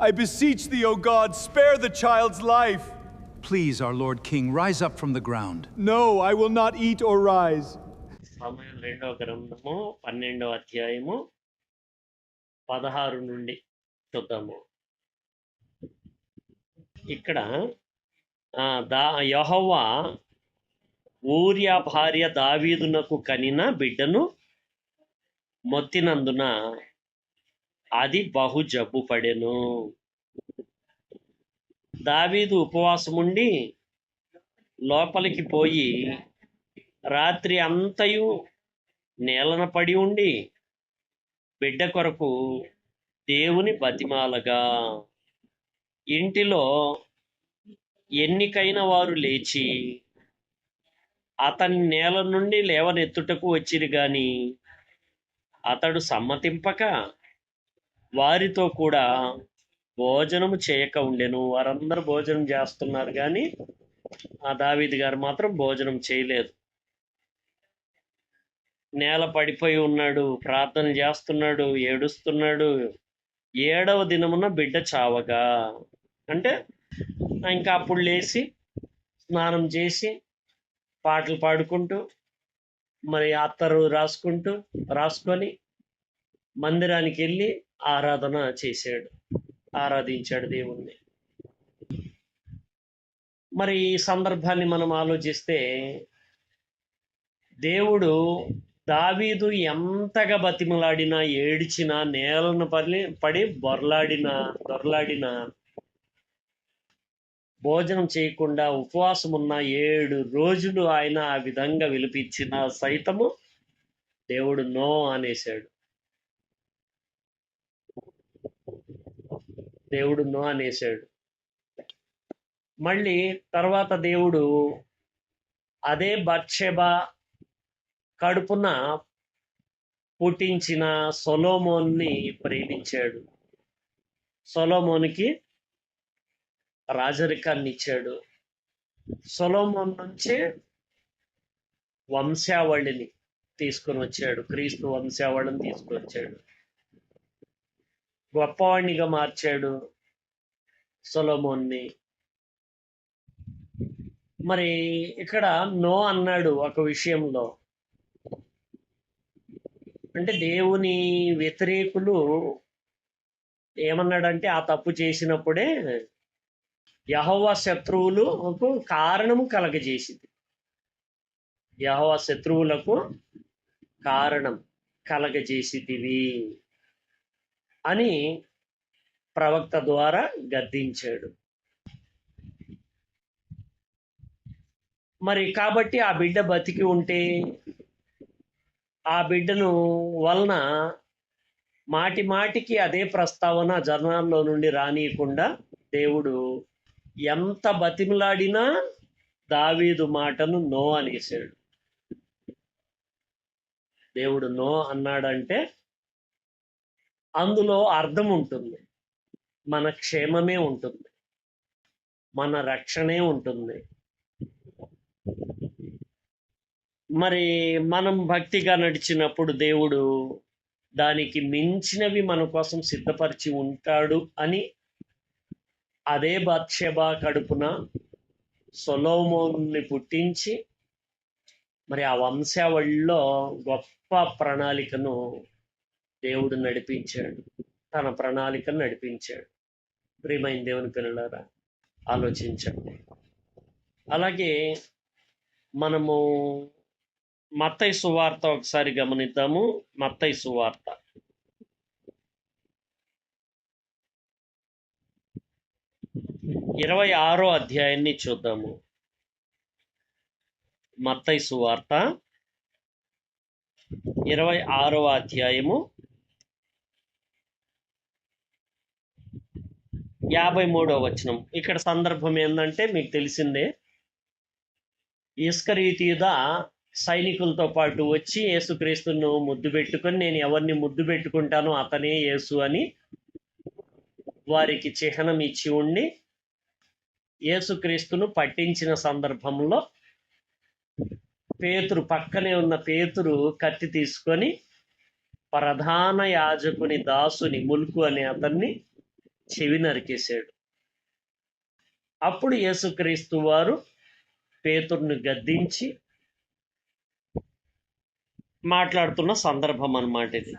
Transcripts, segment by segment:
I beseech thee, O God, spare the child's life. Please, our Lord King, rise up from the ground. No, I will not eat or rise. సమయం 2వ గ్రంథము 12వ అధ్యాయము 16 నుండి చూద్దాము. ఇక్కడ యెహోవా ఊరియా భార్య దావీదునకు కనిన బిడ్డను మొత్తినందున అది బహు జబ్బు పడెను. దావీదు ఉపవాసముండి లోపలికి పోయి రాత్రి అంతయు నేలన పడి ఉండి బిడ్డ కొరకు దేవుని బతిమాలగా ఇంటిలో ఎన్నికైన వారు లేచి అతని నేల నుండి లేవనెత్తుటకు వచ్చిరి గాని అతడు సమ్మతింపక వారితో కూడా భోజనము చేయక ఉండెను. వారందరూ భోజనం చేస్తున్నారు కానీ ఆ దావీదు గారు మాత్రం భోజనం చేయలేదు. నేల పడిపోయి ఉన్నాడు, ప్రార్థన చేస్తున్నాడు, ఏడుస్తున్నాడు. 7వ దినమున బిడ్డ చావగా, అంటే ఇంకా అప్పుడు లేచి స్నానం చేసి పాటలు పాడుకుంటూ మరి అత్తరు రాసుకొని మందిరానికి వెళ్ళి ఆరాధించాడు దేవుణ్ణి. మరి ఈ సందర్భాన్ని మనం ఆలోచిస్తే దేవుడు దావీదు ఎంతగా బతిమలాడినా, ఏడ్చినా, నేలను పడి దొరలాడినా భోజనం చేయకుండా ఉపవాసం ఉన్న 7 రోజులు ఆయన ఆ విధంగా విలిపించిన సైతము దేవుడు నో అనేశాడు. మళ్ళీ తర్వాత దేవుడు అదే బత్షెబా కడుపున పుట్టించిన సొలొమోన్ని ప్రేమించాడు. సొలొమోనికి రాజరికాన్ని ఇచ్చాడు. సొలొమోన్ నుంచే వంశావళిని తీసుకొని వచ్చాడు, క్రీస్తు వంశావళిని తీసుకొని వచ్చాడు. గొప్పవాణ్ణిగా మార్చాడు సొలొమోన్ని. మరి ఇక్కడ నో అన్నాడు ఒక విషయంలో, అంటే దేవుని వ్యతిరేకులు ఏమన్నాడంటే ఆ తప్పు చేసినప్పుడే యెహోవా శత్రువులకు కారణము కలగజేసింది. యెహోవా శత్రువులకు కారణం కలగజేసితివి అని ప్రవక్త ద్వారా గద్దించాడు. మరి కాబట్టి ఆ బిడ్డ బతికి ఉంటే ఆ బిడ్డను వలన మాటికి అదే ప్రస్తావన జనాల్లో నుండి రానియకుండా దేవుడు ఎంత బతిమలాడినా దావీదు మాటను నో అనేసాడు. దేవుడు నో అన్నాడంటే అందులో అర్థం ఉంటుంది. మన క్షేమమే ఉంటుంది, మన రక్షణే ఉంటుంది. మరి మనం భక్తిగా నడిచినప్పుడు దేవుడు దానికి మించినవి మన కోసం సిద్ధపరిచి ఉంటాడు అని అదే బత్షెబా కడుపున సొలొమోన్ని పుట్టించి మరి ఆ వంశావళిలో గొప్ప ప్రణాళికను దేవుడు నడిపించాడు. తన ప్రణాళికను నడిపించాడు. ప్రియమైన దేవుని పిల్లలారా, ఆలోచించండి. అలాగే మనము మత్తయి సువార్త ఒకసారి గమనిద్దాము. మత్తయి సువార్త 26వ అధ్యాయాన్ని చూద్దాము. మత్తయి సువార్త 26వ అధ్యాయము 53వ వచనం. ఇక్కడ సందర్భం ఏంటంటే మీకు తెలిసిందే, ఇస్కరియోతు యూదా సైనికులతో పాటు వచ్చి యేసుక్రీస్తును ముద్దు పెట్టుకొని, నేను ఎవరిని ముద్దు పెట్టుకుంటానో అతనే యేసు అని వారికి చిహ్నం ఇచ్చి ఉండి యేసుక్రీస్తును పట్టించిన సందర్భంలో పక్కనే ఉన్న పేతురు కత్తి తీసుకొని ప్రధాన యాజకుని దాసుని ముల్కు అనే అతన్ని చెవి నరికేశాడు. అప్పుడు యేసుక్రీస్తు వారు పేతురుని గద్దించి మాట్లాడుతున్న సందర్భం అన్నమాట ఇది.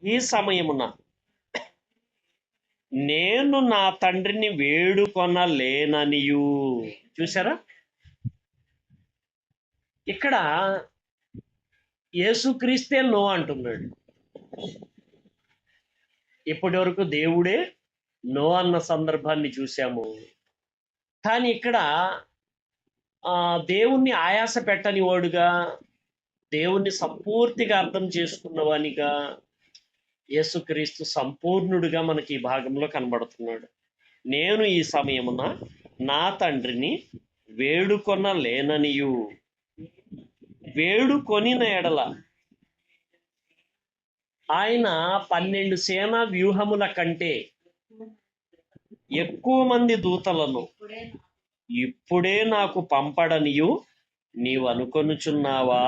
ఈ సమయమున నేను నా తండ్రిని వేడుకొనలేననియు. చూసారా, ఇక్కడ యేసుక్రీస్తే నో అంటున్నాడు. ఇప్పటి వరకు దేవుడే నో అన్న సందర్భాన్ని చూసాము. కానీ ఇక్కడ దేవుణ్ణి ఆయాస పెట్టని వాడుగా, దేవుణ్ణి సంపూర్తిగా అర్థం చేసుకున్నవానిగా యేసుక్రీస్తు సంపూర్ణుడిగా మనకి ఈ భాగంలో కనబడుతున్నాడు. నేను ఈ సమయమున నా తండ్రిని వేడుకొనలేననియు. వేడుకొనిన ఎడల ఆయన 12 సేనా వ్యూహముల కంటే ఎక్కువ మంది దూతలను ఇప్పుడే నాకు పంపడనియు నీవు అనుకొనుచున్నావా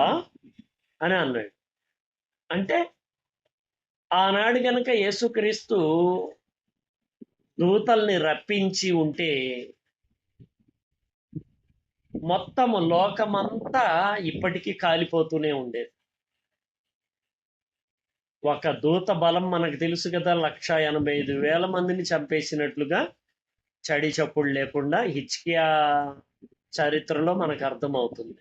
అని అన్నాడు. అంటే ఆనాడు గనక యేసుక్రీస్తు దూతల్ని రప్పించి ఉంటే మొత్తము లోకమంతా ఇప్పటికీ కాలిపోతూనే ఉండేది. ఒక దూత బలం మనకు తెలుసు కదా, 185,000 మందిని చంపేసినట్లుగా చడి చప్పుడు లేకుండా హిజ్కియా చరిత్రలో మనకు అర్థమవుతుంది.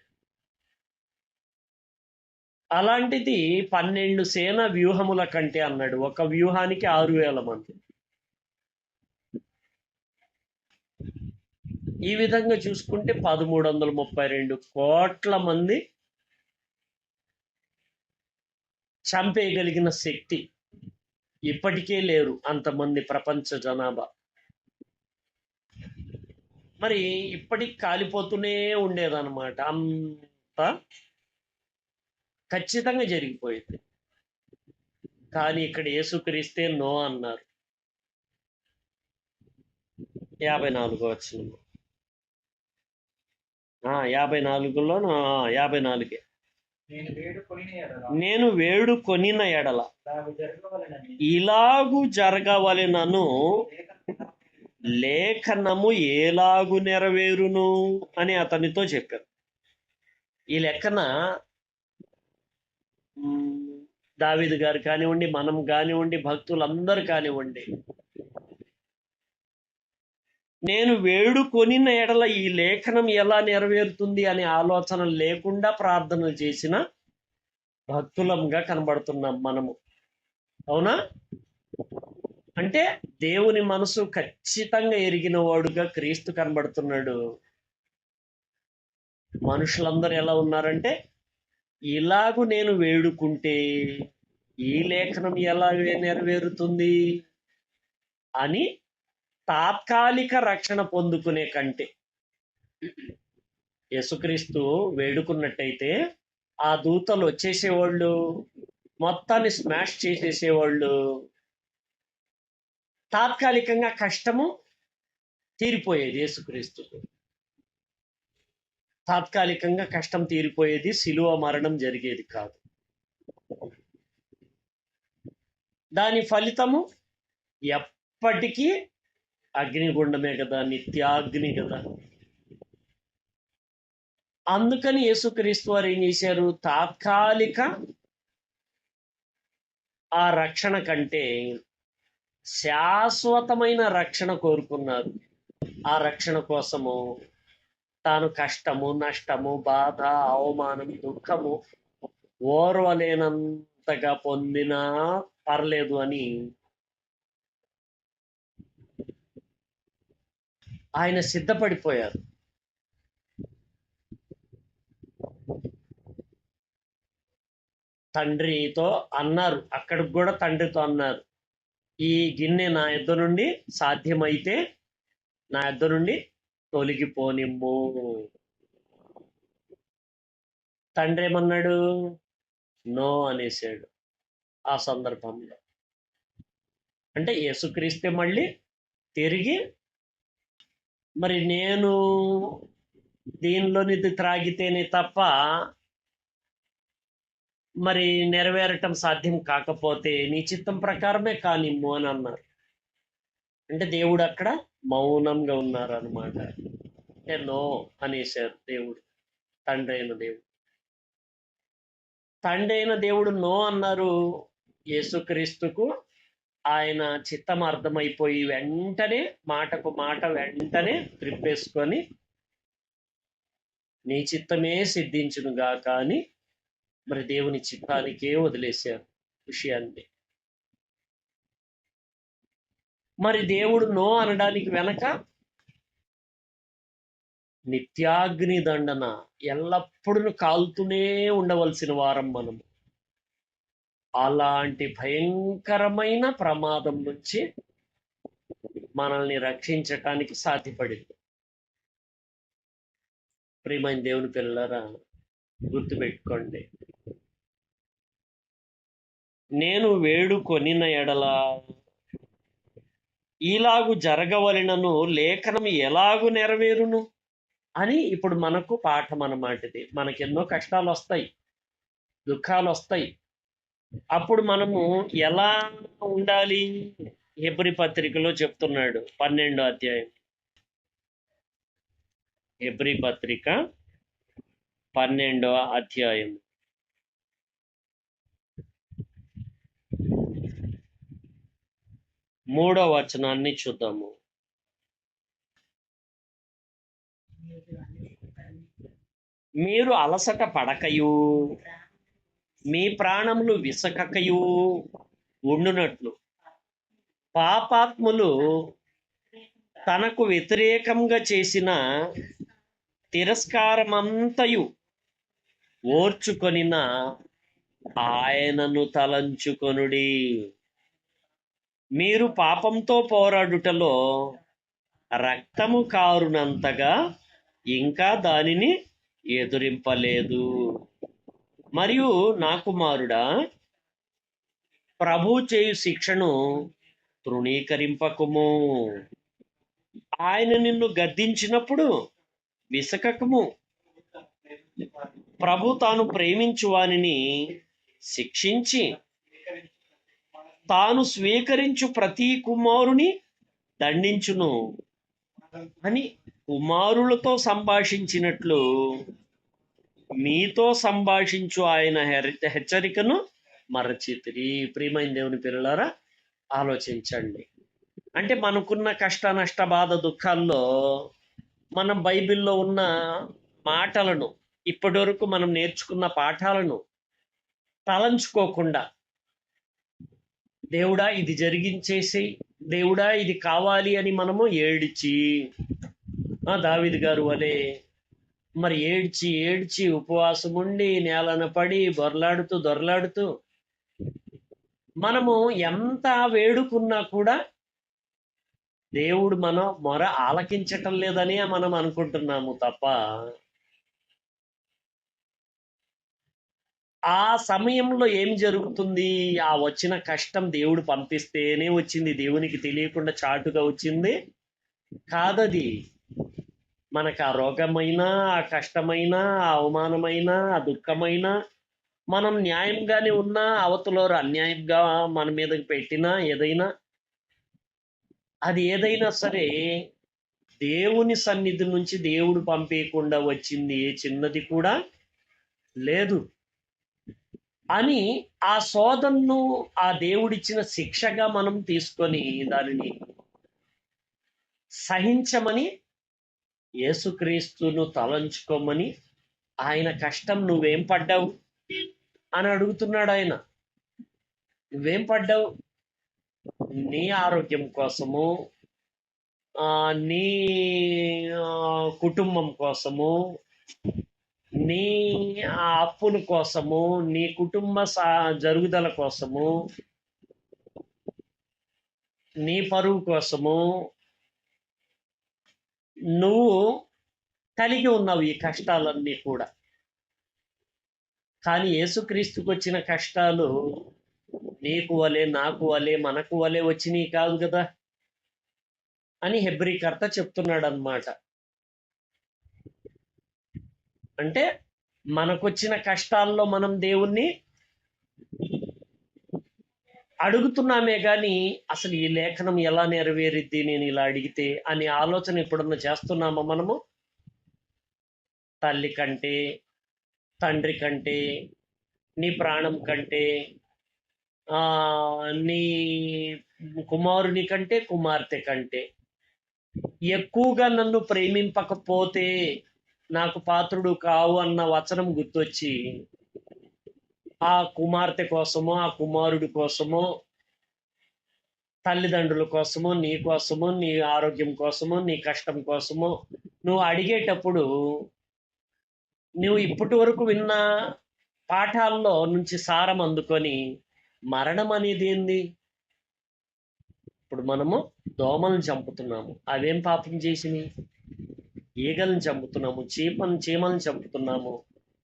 అలాంటిది 12 సేన వ్యూహముల కంటే అన్నాడు. ఒక వ్యూహానికి 6,000 మంది. ఈ విధంగా చూసుకుంటే 1332 కోట్ల మంది చంపేయగలిగిన శక్తి ఇప్పటికే లేరు అంతమంది ప్రపంచ జనాభా. మరి ఇప్పటికి కాలిపోతూనే ఉండేదన్నమాట. అంత ఖచ్చితంగా జరిగిపోయింది. కానీ ఇక్కడ యేసుక్రీస్తే నో అన్నారు. 54 వచనం, 54లో 54 నేను వేడుకొనిన ఎడల ఇలాగు జరగవలెనను లేఖనము ఏలాగు నెరవేరును అని అతనితో చెప్పారు. ఈ లెక్కన దావీదు గారు కానివ్వండి, మనం కానివ్వండి, భక్తులందరూ కానివ్వండి, నేను వేడుకొనిన ఎడల ఈ లేఖనం ఎలా నెరవేరుతుంది అనే ఆలోచన లేకుండా ప్రార్థనలు చేసిన భక్తులంగా కనబడుతున్నాం మనము. అవునా? అంటే దేవుని మనసు ఖచ్చితంగా ఎరిగిన వాడుగా క్రీస్తు కనబడుతున్నాడు. మనుషులందరూ ఎలా ఉన్నారంటే, ఇలాగు నేను వేడుకుంటే ఈ లేఖనం ఎలా నెరవేరుతుంది అని తాత్కాలిక రక్షణ పొందుకునే కంటే యేసుక్రీస్తు వేడుకున్నట్టయితే ఆ దూతలు వచ్చేసేవాళ్ళు, మొత్తాన్ని స్మాష్ చేసేసేవాళ్ళు. తాత్కాలికంగా కష్టము తీరిపోయేది. యేసుక్రీస్తుకు తాత్కాలికంగా కష్టం తీరిపోయేది, శిలువ మరణం జరిగేది కాదు. దాని ఫలితము ఎప్పటికీ అగ్నిగుండమే కదా, నిత్యాగ్ని కదా. అందుకని యేసుక్రీస్తు వారు ఏం చేశారు? తాత్కాలిక ఆ రక్షణ కంటే శాశ్వతమైన రక్షణ కోరుకున్నారు. ఆ రక్షణ కోసము తాను కష్టము, నష్టము, బాధ, అవమానం, దుఃఖము ఓర్వలేనంతగా పొందినా పర్లేదు అని ఆయన సిద్ధపడిపోయారు. తండ్రితో అన్నారు, అక్కడికి కూడా తండ్రితో అన్నారు, ఈ గిన్నె నా యొద్ద నుండి సాధ్యమైతే నా యొద్ద నుండి తొలగిపోనిమ్ము. తండ్రి ఏమన్నాడు? నో అనేసాడు ఆ సందర్భంలో. అంటే యేసుక్రీస్తే మళ్ళీ తిరిగి మరి నేను దీనిలోనిది త్రాగితేనే తప్ప మరి నెరవేరటం సాధ్యం కాకపోతే నీ చిత్తం ప్రకారమే కానిమ్ము అని అన్నారు. అంటే దేవుడు అక్కడ మౌనంగా ఉన్నారు అనమాట. అంటే నో అనేసారు దేవుడు, తండ్రి అయిన దేవుడు. తండ్రి అయిన దేవుడు నో అన్నారు యేసుక్రీస్తుకు. ఆయన చిత్తం అర్థమైపోయి వెంటనే మాటకు మాట వెంటనే త్రిప్పేసుకొని నీ చిత్తమే సిద్ధించును గాక అని మరి దేవుని చిత్తానికే వదిలేశారు విషయాన్ని. మరి దేవుడు నో అనడానికి వెనక నిత్యాగ్ని దండన, ఎల్లప్పుడూ కాలుతూనే ఉండవలసిన వారం మనం. అలాంటి భయంకరమైన ప్రమాదం నుంచి మనల్ని రక్షించటానికి సాధ్యపడింది. ప్రియమైన దేవుని పిల్లలారా, గుర్తుపెట్టుకోండి, నేను వేడుకొనిన ఎడల ఈలాగు జరగవలెనను లేఖనం ఎలాగు నెరవేరును అని ఇప్పుడు మనకు పాఠం అన్నమాట. ఇది మనకెన్నో కష్టాలు వస్తాయి, దుఃఖాలు వస్తాయి. అప్పుడు మనము ఎలా ఉండాలి? హెబ్రీ పత్రికలో చెప్తున్నాడు, 12వ అధ్యాయం. హెబ్రీ పత్రిక 12వ అధ్యాయం 3వ వచనాన్ని చూద్దాము. మీరు అలసట పడకయు మీ ప్రాణములు విసకకయు ఉండునట్లు పాపాత్ములు తనకు వ్యతిరేకంగా చేసిన తిరస్కారమంతయు ఓర్చుకొనిన ఆయనను తలంచుకొనుడి. మీరు పాపంతో పోరాడుటలో రక్తము కారునంతగా ఇంకా దానిని ఎదురింపలేదు. మరియు నా కుమారుడా, ప్రభు చేయు శిక్షను తృణీకరింపకుము. ఆయన నిన్ను గద్దించినప్పుడు విసకకము. ప్రభు తాను ప్రేమించు వానిని శిక్షించి తాను స్వీకరించు ప్రతి కుమారుని దండించును అని కుమారులతో సంభాషించినట్లు మీతో సంభాషించు ఆయన హెచ్చరికను మరచితిరి. ప్రియమైన దేవుని పిల్లలారా, ఆలోచించండి. అంటే మనకున్న కష్ట నష్ట బాధ దుఃఖాల్లో మనం బైబిల్లో ఉన్న మాటలను, ఇప్పటి వరకు మనం నేర్చుకున్న పాఠాలను తలంచుకోకుండా, దేవుడా ఇది జరిగించేసి, దేవుడా ఇది కావాలి అని మనము ఏడ్చి, దావీదు గారు వలె మరి ఏడ్చి ఏడ్చి ఉపవాసం ఉండి నేలన పడి దొర్లాడుతూ మనము ఎంత వేడుకున్నా కూడా దేవుడు మన మొర ఆలకించటం లేదని మనం అనుకుంటున్నాము తప్ప, ఆ సమయంలో ఏం జరుగుతుంది? ఆ వచ్చిన కష్టం దేవుడు పంపిస్తేనే వచ్చింది, దేవునికి తెలియకుండా చాటుగా వచ్చింది కాదది. మనకు ఆ రోగమైనా, ఆ కష్టమైనా, ఆ అవమానమైనా, ఆ దుఃఖమైనా, మనం న్యాయంగానే ఉన్నా అవతలోరు అన్యాయంగా మన మీదకి పెట్టినా, ఏదైనా అది ఏదైనా సరే దేవుని సన్నిధి నుంచి దేవుడు పంపేయకుండా వచ్చింది ఏ చిన్నది కూడా లేదు అని ఆ శోధనను ఆ దేవుడిచ్చిన శిక్షగా మనం తీసుకొని దానిని సహించమని, యేసుక్రీస్తును తలంచుకోమని, ఆయన కష్టం నువ్వేం పడ్డావు అని అడుగుతున్నాడు ఆయన. నువ్వేం పడ్డావు? నీ ఆరోగ్యం కోసము, నీ కుటుంబం కోసము, నీ అప్పుల కోసము, నీ కుటుంబ జరుగుదల కోసము, నీ పరువు కోసము నువ్వు కలిగి ఉన్నావు ఈ కష్టాలన్నీ కూడా. కానీ యేసుక్రీస్తుకు వచ్చిన కష్టాలు నీకు వలె, నాకు వలె, మనకు వలె వచ్చినాయి కాదు కదా అని హెబ్రీకర్త చెప్తున్నాడు అన్నమాట. అంటే మనకొచ్చిన కష్టాల్లో మనం దేవుణ్ణి అడుగుతున్నామే గాని అసలు ఈ లేఖనం ఎలా నెరవేరిద్ది నేను ఇలా అడిగితే అనే ఆలోచన ఎప్పుడన్నా చేస్తున్నామా మనము? తల్లి కంటే, తండ్రి కంటే, నీ ప్రాణం కంటే, నీ కుమారుని కంటే, కుమార్తె కంటే ఎక్కువగా నన్ను ప్రేమింపకపోతే నాకు పాత్రుడు కావు అన్న వచనం గుర్తొచ్చి ఆ కుమార్తె కోసమో, ఆ కుమారుడి కోసమో, తల్లిదండ్రుల కోసమో, నీ కోసమో, నీ ఆరోగ్యం కోసమో, నీ కష్టం కోసమో నువ్వు అడిగేటప్పుడు నువ్వు ఇప్పటి వరకు విన్న పాఠాల్లో నుంచి సారం అందుకొని మరణం అనేది ఏంది? ఇప్పుడు మనము దోమలను చంపుతున్నాము, అవేం పాపం చేసినాయి? ఈగలను చంపుతున్నాము, చీమలను చంపుతున్నాము,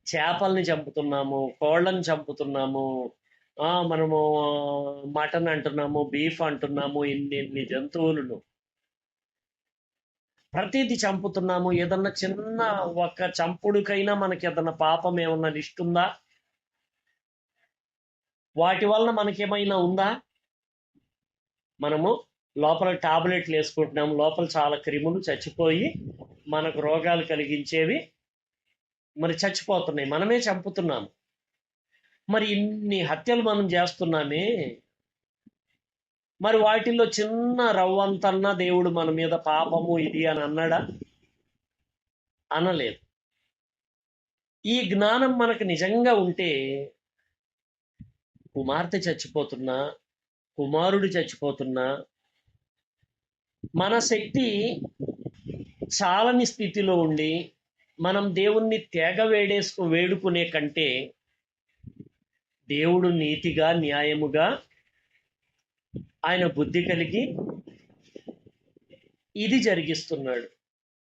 చేపల్ని చంపుతున్నాము, కోళ్ళని చంపుతున్నాము, మనము మటన్ అంటున్నాము, బీఫ్ అంటున్నాము, ఇన్ని జంతువులను ప్రతిదీ చంపుతున్నాము. ఏదన్నా చిన్న ఒక చంపుడికైనా మనకి ఏదన్నా పాపం ఏమన్నా ఇస్తుందా? వాటి వలన మనకేమైనా ఉందా? మనము లోపల టాబ్లెట్లు వేసుకుంటున్నాం, లోపల చాలా క్రిములు చచ్చిపోయి మనకు రోగాలు కలిగించేవి మరి చచ్చిపోతున్నాయి, మనమే చంపుతున్నాము. మరి ఇన్ని హత్యలు మనం చేస్తున్నామే, మరి వాటిల్లో చిన్న రవ్వంతన్నా దేవుడు మన మీద పాపము ఇది అని అన్నాడా? అనలేదు. ఈ జ్ఞానం మనకు నిజంగా ఉంటే కుమార్తె చచ్చిపోతున్నా, కుమారుడు చచ్చిపోతున్నా, మన శక్తి చాలని స్థితిలో ఉండి మనం దేవుణ్ణి వేడుకునే కంటే దేవుడు నీతిగా, న్యాయముగా, ఆయన బుద్ధి కలిగి ఇది జరిగిస్తున్నాడు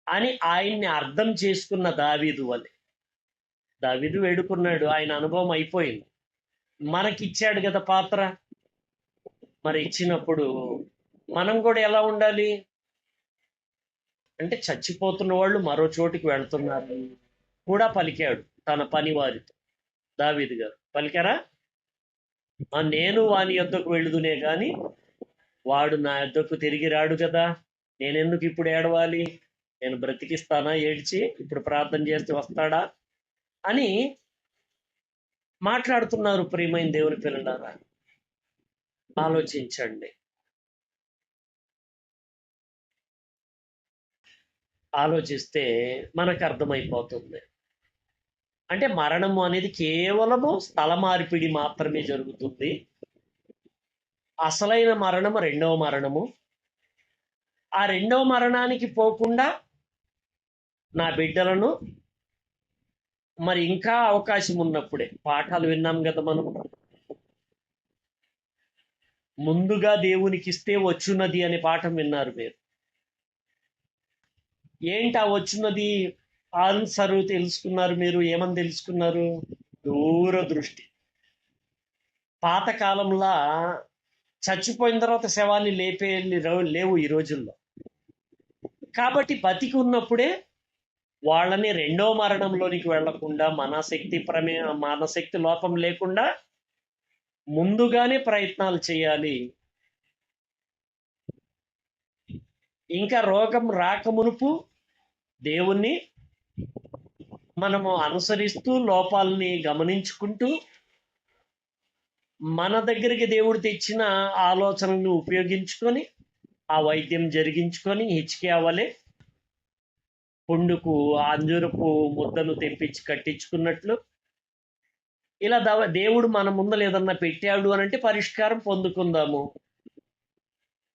అని ఆయన్ని అర్థం చేసుకున్న దావీదు వలె. దావీదు వేడుకున్నాడు, ఆయన అనుభవం అయిపోయింది, మనకిచ్చాడు కదా పాత్ర. మరి ఇచ్చినప్పుడు మనం కూడా ఎలా ఉండాలి అంటే, చచ్చిపోతున్న వాళ్ళు మరో చోటికి వెళ్తున్నారు కూడా పలికాడు తన పని వారితో. దావీదు గారు పలికారా? నేను వాని యొద్దకు వెళ్ళుదునే గాని వాడు నా యొద్దకు తిరిగి రాడు కదా, నేనెందుకు ఇప్పుడు ఏడవాలి? నేను బ్రతికిస్తానా ఏడ్చి? ఇప్పుడు ప్రార్థన చేస్తే వస్తాడా అని మాట్లాడుతున్నారు. ప్రియమైన దేవుని పిల్లలారా, ఆలోచించండి. ఆలోచిస్తే మనకు అర్థమైపోతుంది. అంటే మరణము అనేది కేవలము స్థల మార్పిడి మాత్రమే జరుగుతుంది. అసలైన మరణము రెండవ మరణము. ఆ రెండవ మరణానికి పోకుండా నా బిడ్డలను మరి ఇంకా అవకాశం ఉన్నప్పుడే, పాఠాలు విన్నాం కదా మనం, ముందుగా దేవునికి ఇస్తే వచ్చున్నది అనే పాఠం విన్నారు మీరు. ఏంటి ఆ వచ్చున్నది ఆన్సరు తెలుసుకున్నారు మీరు? ఏమని తెలుసుకున్నారు? దూరదృష్టి. పాతకాలంలో చచ్చిపోయిన తర్వాత శవాన్ని లేవు ఈ రోజుల్లో. కాబట్టి బతికి ఉన్నప్పుడే వాళ్ళని రెండో మరణంలోనికి వెళ్లకుండా మనశక్తి లోపం లేకుండా ముందుగానే ప్రయత్నాలు చేయాలి. ఇంకా రోగం రాకమునుపు దేవుణ్ణి మనము అనుసరిస్తూ, లోపాలని గమనించుకుంటూ, మన దగ్గరికి దేవుడు తెచ్చిన ఆలోచనలను ఉపయోగించుకొని ఆ వైద్యం జరిగించుకొని హిచ్కియా వలె పుండుకు అంజూరపు ముద్దను తెప్పించి కట్టించుకున్నట్లు ఇలా దేవుడు మన ముందర ఏదన్నా పెట్టాడు అనంటే పరిష్కారం పొందుకుందాము.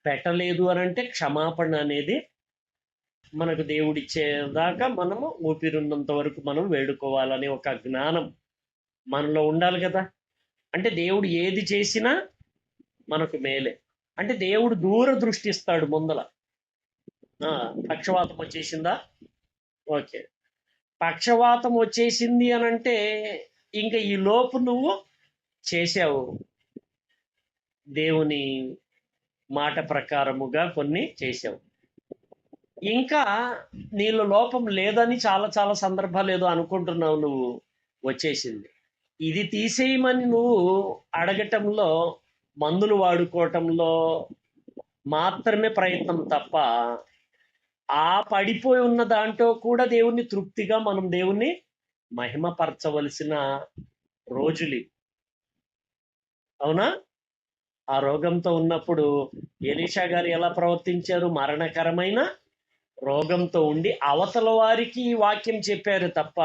పెట్టలేదు అనంటే క్షమాపణ అనేది మనకు దేవుడిచ్చేదాకా మనము ఊపిరున్నంత వరకు మనం వేడుకోవాలనే ఒక జ్ఞానం మనలో ఉండాలి కదా. అంటే దేవుడు ఏది చేసినా మనకు మేలే. అంటే దేవుడు దూరదృష్టి ఇస్తాడు ముందల. పక్షవాతం వచ్చేసిందా? ఓకే, పక్షవాతం వచ్చేసింది అనంటే ఇంకా ఈ లోపు నువ్వు చేసావు, దేవుని మాట ప్రకారముగా కొన్ని చేసావు. ఇంకా నీలో లోపం లేదని చాలా సందర్భాలు ఏదో అనుకుంటున్నావు, నువ్వు వచ్చేసింది. ఇది తీసేయమని నువ్వు అడగటంలో మందులు వాడుకోవటంలో మాత్రమే ప్రయత్నం తప్ప, ఆ పడిపోయి ఉన్న దాంట్లో కూడా దేవుణ్ణి తృప్తిగా మనం దేవుణ్ణి మహిమపరచవలసిన రోజులు. అవునా? ఆ రోగంతో ఉన్నప్పుడు ఎలీషా గారు ఎలా ప్రవర్తించారు? మరణకరమైన రోగంతో ఉండి అవతల వారికి వాక్యం చెప్పారు తప్ప,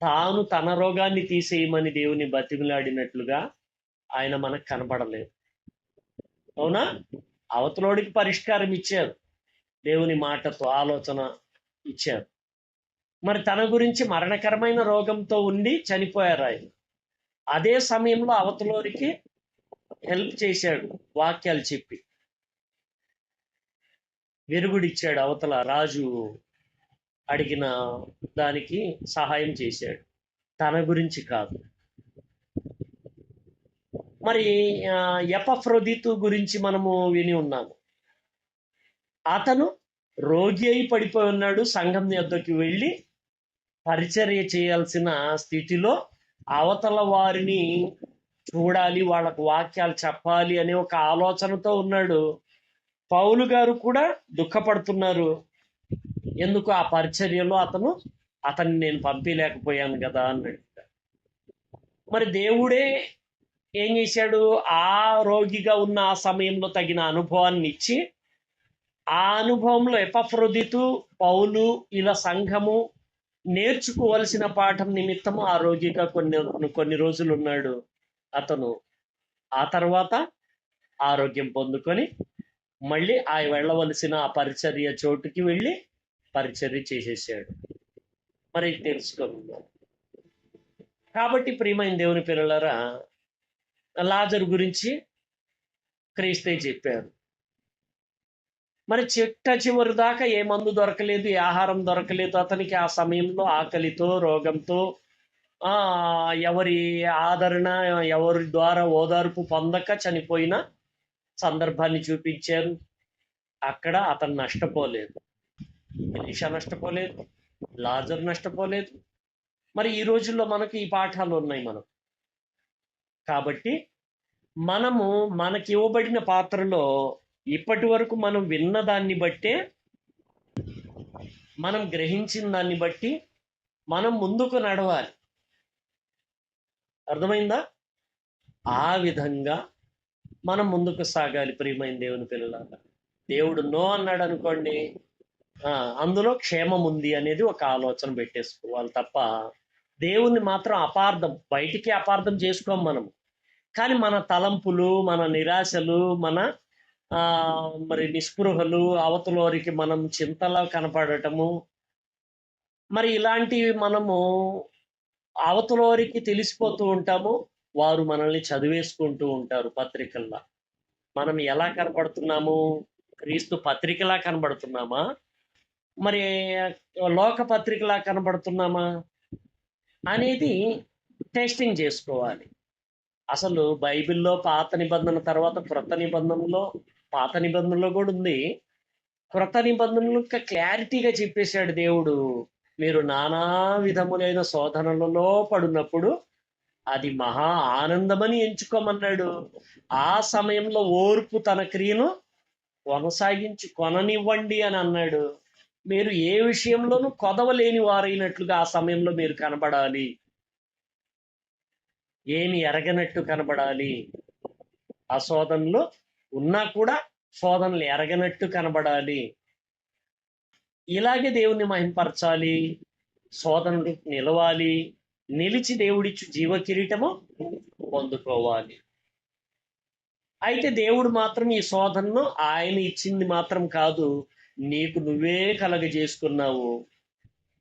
తాను తన రోగాన్ని తీసేయమని దేవుని బతిమిలాడినట్లుగా ఆయన మనకు కనబడలేదు. అవునా? అవతలోడికి పరిష్కారం ఇచ్చారు, దేవుని మాటతో ఆలోచన ఇచ్చారు. మరి తన గురించి మరణకరమైన రోగంతో ఉండి చనిపోయారు ఆయన. అదే సమయంలో అవతలోరికి హెల్ప్ చేశాడు, వాక్యాలు చెప్పి విరుగుడిచ్చాడు. అవతల రాజు అడిగిన దానికి సహాయం చేశాడు, తన గురించి కాదు. మరి ఎపఫ్రోదితు గురించి మనము విని ఉన్నాము. అతను రోగి అయి పడిపోయి ఉన్నాడు. సంఘం యొద్దకు వెళ్ళి పరిచర్య చేయాల్సిన స్థితిలో అవతల వారిని చూడాలి, వాళ్ళకు వాక్యాలు చెప్పాలి అనే ఒక ఆలోచనతో ఉన్నాడు. పౌలు గారు కూడా దుఃఖపడుతున్నారు. ఎందుకు? ఆ పరిచర్యలో అతన్ని నేను పంపించలేకపోయాను కదా అన్నాడు. మరి దేవుడే ఏం చేశాడు? ఆ రోగిగా ఉన్న ఆ సమయంలో తగిన అనుభవాన్ని ఇచ్చి, ఆ అనుభవంలో ఎపఫ్రోదితు, పౌలు ఇలా సంఘము నేర్చుకోవలసిన పాఠం నిమిత్తము ఆ రోగిగా కొన్ని రోజులు ఉన్నాడు అతను. ఆ తర్వాత ఆరోగ్యం పొందుకొని మళ్ళీ ఆ వెళ్ళవలసిన ఆ పరిచర్య చోటుకి వెళ్ళి పరిచర్య చేసేసాడు. మరి తెలుసుకున్నాం. కాబట్టి ప్రియమైన దేవుని పిల్లలారా, లాజరు గురించి క్రీస్తే చెప్పారు. మరి చివరి దాకా ఏ మందు దొరకలేదు, ఏ ఆహారం దొరకలేదు అతనికి. ఆ సమయంలో ఆకలితో, రోగంతో, ఎవరి ఆదరణ, ఎవరి ద్వారా ఓదార్పు పొందక చనిపోయిన సందర్భాన్ని చూపించారు. అక్కడ అతను నష్టపోలేదు, ఎలీషా నష్టపోలేదు, లాజరు నష్టపోలేదు. మరి ఈ రోజుల్లో మనకి ఈ పాఠాలు ఉన్నాయి మనం. కాబట్టి మనకి ఇవ్వబడిన పాత్రలో ఇప్పటి వరకు మనం విన్న దాన్ని బట్టే, మనం గ్రహించిన దాన్ని బట్టి మనం ముందుకు నడవాలి. అర్థమైందా? ఆ విధంగా మనం ముందుకు సాగాలి ప్రియమైన దేవుని పిల్లలారా. దేవుడు నో అన్నాడు అనుకోండి, అందులో క్షేమం ఉంది అనేది ఒక ఆలోచన పెట్టేసుకోవాలి తప్ప, దేవుణ్ణి మాత్రం బయటికి అపార్థం చేసుకోం మనం. కానీ మన తలంపులు, మన నిరాశలు, మన మరి నిస్పృహలు, అవతలోరికి మనం చింతలా కనపడటము, మరి ఇలాంటివి మనము అవతలోరికి తెలిసిపోతూ ఉంటాము. వారు మనల్ని చదివేసుకుంటూ ఉంటారు పత్రికల్లా. మనం ఎలా కనపడుతున్నాము? క్రీస్తు పత్రికలా కనబడుతున్నామా? మరి లోక పత్రికలా కనబడుతున్నామా అనేది టెస్టింగ్ చేసుకోవాలి. అసలు బైబిల్లో పాత నిబంధన తర్వాత క్రొత్త నిబంధనలో, పాత నిబంధనలో కూడా ఉంది. క్రొత్త నిబంధనలు ఇంకా క్లారిటీగా చెప్పేశాడు దేవుడు, మీరు నానా విధములైన శోధనలలో పడినప్పుడు అది మహా ఆనందమని ఎంచుకోమన్నాడు. ఆ సమయంలో ఓర్పు తన క్రియను కొననివ్వండి అని అన్నాడు. మీరు ఏ విషయంలోనూ కొదవలేని వారైనట్లుగా ఆ సమయంలో మీరు కనబడాలి, ఏమి ఎరగనట్టు కనబడాలి. ఆ శోధనలో ఉన్నా కూడా శోధనలు ఎరగనట్టు కనబడాలి. ఇలాగే దేవుణ్ణి మహింపరచాలి, శోధనలు నిలవాలి, నిలిచి దేవుడిచ్చు జీవ కిరీటము పొందుకోవాలి. అయితే దేవుడు మాత్రం ఈ శోధనను ఆయన ఇచ్చింది మాత్రం కాదు, నీకు నువ్వే కలగజేసుకున్నావు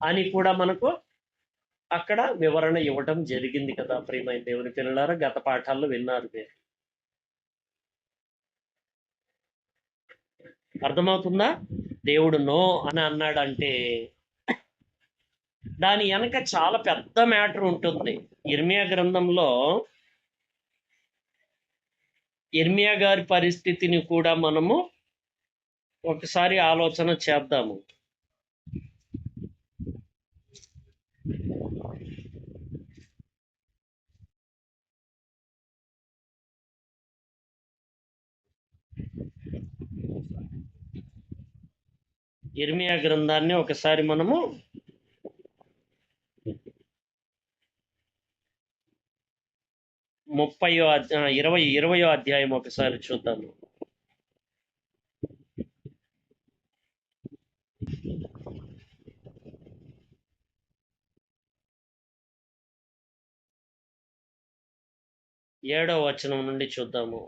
అని కూడా మనకు అక్కడ వివరణ ఇవ్వటం జరిగింది కదా ప్రియమైన దేవుని పిల్లలారా. గత పాఠాల్లో విన్నారు మీరు. అర్థమవుతుందా? దేవుడు నో అని అన్నాడంటే దాని వెనక చాలా పెద్ద మ్యాటర్ ఉంటుంది. ఇర్మియా గ్రంథంలో ఇర్మియా గారి పరిస్థితిని కూడా మనము ఒకసారి ఆలోచన చేద్దాము. యిర్మీయా గ్రంథాన్ని ఒకసారి మనము 20వ అధ్యాయం ఒకసారి చూద్దాము. ఏడవ వచనం నుండి చూద్దాము.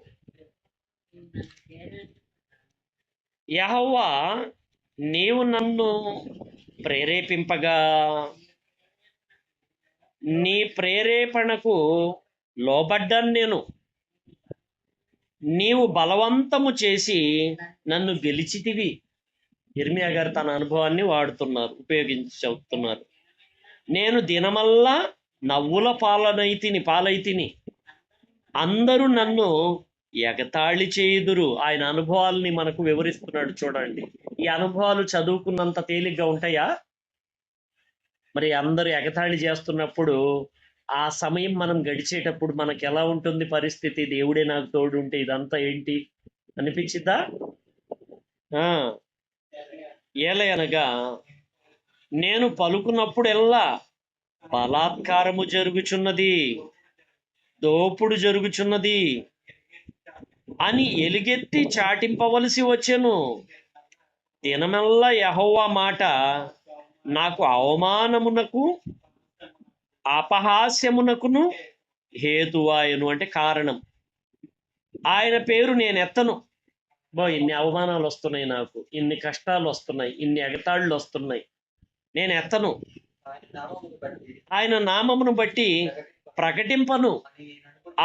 యెహోవా, నీవు నన్ను ప్రేరేపింపగా నీ ప్రేరేపణకు లోబడ్డాను నేను. నీవు బలవంతము చేసి నన్ను గెలిచితివి. యిర్మీయా గారు తన అనుభవాన్ని ఉపయోగించి చెప్తున్నారు. నేను దినమల్లా నవ్వుల పాలైతిని, అందరూ నన్ను ఎగతాళి చేయుదురు. ఆయన అనుభవాల్ని మనకు వివరిస్తున్నాడు. చూడండి, ఈ అనుభవాలు చదువుకున్నంత తేలిగ్గా ఉంటాయా? మరి అందరూ ఎగతాళి చేస్తున్నప్పుడు ఆ సమయం మనం గడిచేటప్పుడు మనకు ఎలా ఉంటుంది పరిస్థితి? దేవుడే నాకు తోడు ఉంటే ఇదంతా ఏంటి అనిపించిద్దా? ఏలయనగా నేను పలుకున్నప్పుడెల్లా బలాత్కారము జరుగుచున్నది, దోపుడు జరుగుచున్నది అని ఎలుగెత్తి చాటింపవలసి వచ్చెను. దినమెల్లా యెహోవా మాట నాకు అవమానమునకు అపహాస్యమునకును హేతువాయను. అంటే కారణం. ఆయన పేరు నేను ఎత్తను. ఇన్ని అవమానాలు వస్తున్నాయి, నాకు ఇన్ని కష్టాలు వస్తున్నాయి, ఇన్ని ఎగతాళ్ళు వస్తున్నాయి, నేను ఎత్తను. ఆయన నామమును బట్టి ప్రకటింపను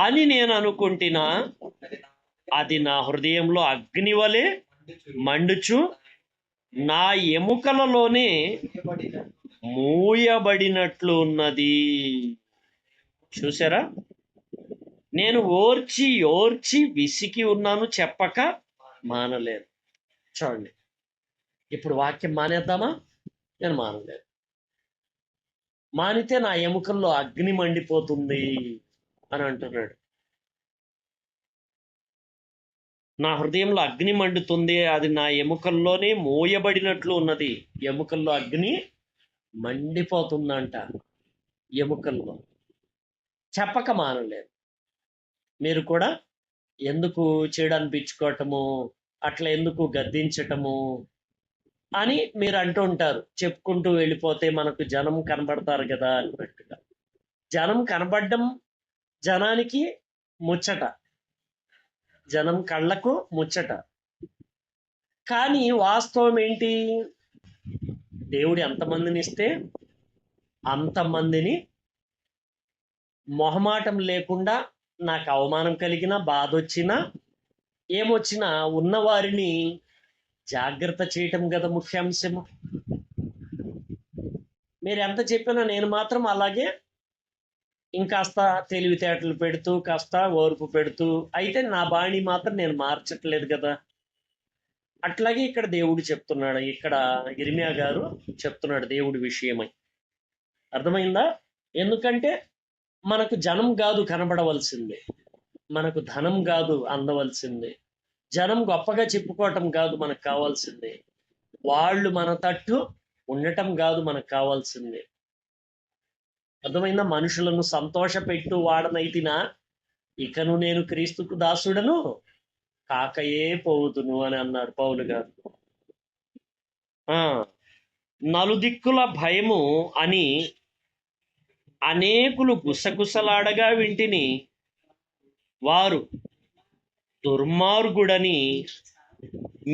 అని నేను అనుకుంటున్నా. అది నా హృదయంలో అగ్ని వలె మండుచు నా ఎముకలలోనే మూయబడినట్లు ఉన్నది. చూసారా? నేను ఓర్చి విసికి ఉన్నాను, చెప్పక మానలేదు. చూడండి, ఇప్పుడు వాక్యం మానేద్దామా? నేను మానలేదు. మానితే నా ఎముకల్లో అగ్ని మండిపోతుంది అని అంటున్నాడు. నా హృదయంలో అగ్ని మండుతుంది, అది నా ఎముకల్లోనే మోయబడినట్లు ఉన్నది. ఎముకల్లో అగ్ని మండిపోతుందంట. ఎముకల్లో చెప్పక మానలేదు. మీరు కూడా ఎందుకు చెడు అనిపించుకోవటము, అట్లా ఎందుకు గద్దించటము అని మీరు అంటూ ఉంటారు. చెప్పుకుంటూ వెళ్ళిపోతే మనకు జనం కనబడతారు కదా అన్నట్టుగా. జనం కనబడడం జనానికి ముచ్చట, జనం కళ్ళకు ముచ్చట. కానీ వాస్తవం ఏంటి? దేవుడు ఎంతమందిని ఇస్తే అంతమందిని మొహమాటం లేకుండా, నాకు అవమానం కలిగినా, బాధ వచ్చినా, ఏమొచ్చినా ఉన్నవారిని జాగ్రత్త చేయటం కదా ముఖ్యాంశము. మీరు ఎంత చెప్పినా నేను మాత్రం అలాగే ఇంకాస్త తెలివితేటలు పెడుతూ, కాస్త ఓర్పు పెడుతూ, అయితే నా బాణి మాత్రం నేను మార్చట్లేదు కదా. అట్లాగే ఇక్కడ దేవుడు చెప్తున్నాడు, ఇక్కడ యిర్మీయా గారు చెప్తున్నాడు దేవుడి విషయమై. అర్థమైందా? ఎందుకంటే మనకు జనం కాదు కనబడవలసిందే, మనకు ధనం కాదు అందవలసిందే, జనం గొప్పగా చెప్పుకోవటం కాదు మనకు కావాల్సిందే, వాళ్ళు మన తట్టు ఉండటం కాదు మనకు కావాల్సిందే. అర్థమైందా? మనుషులను సంతోషపెట్టు వాడనైతినా ఇకను నేను క్రీస్తుకు దాసుడను కాకయే పోవుదును అని అన్నాడు పౌలు గారు. నలుదిక్కుల భయము అని అనేకులు గుసగుసలాడగా వింటిని, వారు దుర్మార్గుడని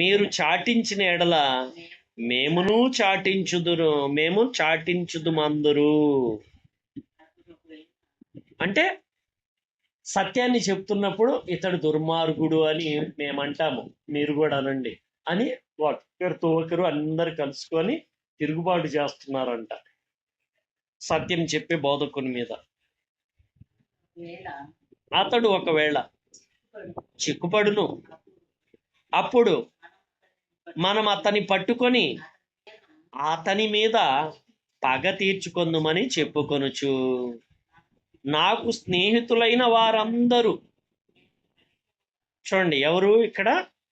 మీరు చాటించిన ఎడల మేము చాటించుదుమందరు. అంటే సత్యాన్ని చెప్తున్నప్పుడు ఇతడు దుర్మార్గుడు అని మేమంటాము, మీరు కూడా అనండి అని ఒకరితో ఒకరు అందరు కలుసుకొని తిరుగుబాటు చేస్తున్నారంట సత్యం చెప్పే బోధకుని మీద. అతడు ఒకవేళ చిక్కుపడును, అప్పుడు మనం అతని పట్టుకొని అతని మీద పగ తీర్చుకొందుమని చెప్పుకొనుచు, నాకు స్నేహితులైన వారందరూ, చూడండి ఎవరు ఇక్కడ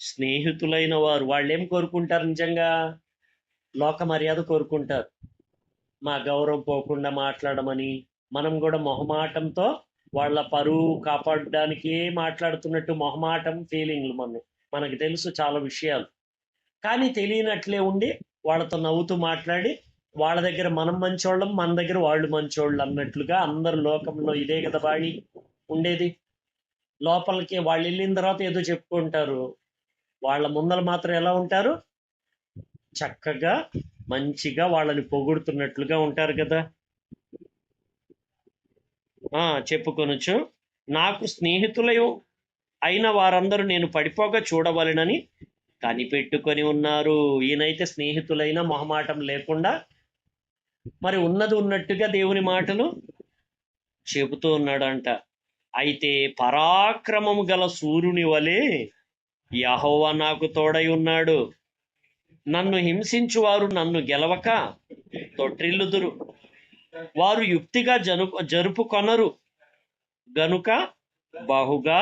స్నేహితులైన వారు, వాళ్ళు ఏం కోరుకుంటారు? నిజంగా లోక మర్యాద కోరుకుంటారు. మా గౌరవం పోకుండా మాట్లాడమని, మనం కూడా మొహమాటంతో వాళ్ళ పరువు కాపాడడానికి మాట్లాడుతున్నట్టు మొహమాటం ఫీలింగ్లు మనకు తెలుసు చాలా విషయాలు. కానీ తెలియనట్లే ఉండి వాళ్ళతో నవ్వుతూ మాట్లాడి వాళ్ళ దగ్గర మనం మంచోళ్ళం, మన దగ్గర వాళ్ళు మంచోళ్ళు అన్నట్లుగా అందరు లోకంలో ఇదే కదా బాడి ఉండేది. లోపలికి వాళ్ళు వెళ్ళిన తర్వాత ఏదో చెప్పుకుంటారు, వాళ్ళ ముందర మాత్రం ఎలా ఉంటారు, చక్కగా మంచిగా వాళ్ళని పొగుడుతున్నట్లుగా ఉంటారు కదా. చెప్పుకొనొచ్చు, నాకు స్నేహితులయు అయిన వారందరూ నేను పడిపోగా చూడవలెనని కనిపెట్టుకొని ఉన్నారు. ఈయనైతే స్నేహితులైన మొహమాటం లేకుండా మరి ఉన్నది ఉన్నట్టుగా దేవుని మాటలు చెబుతూ ఉన్నాడంట. అయితే పరాక్రమము గల సూర్యుని వలె యెహోవా నాకు తోడై ఉన్నాడు. నన్ను హింసించువారు నన్ను గెలవక తొట్రిల్లుదురు. వారు యుక్తిగా జరుపుకొనరు గనుక బహుగా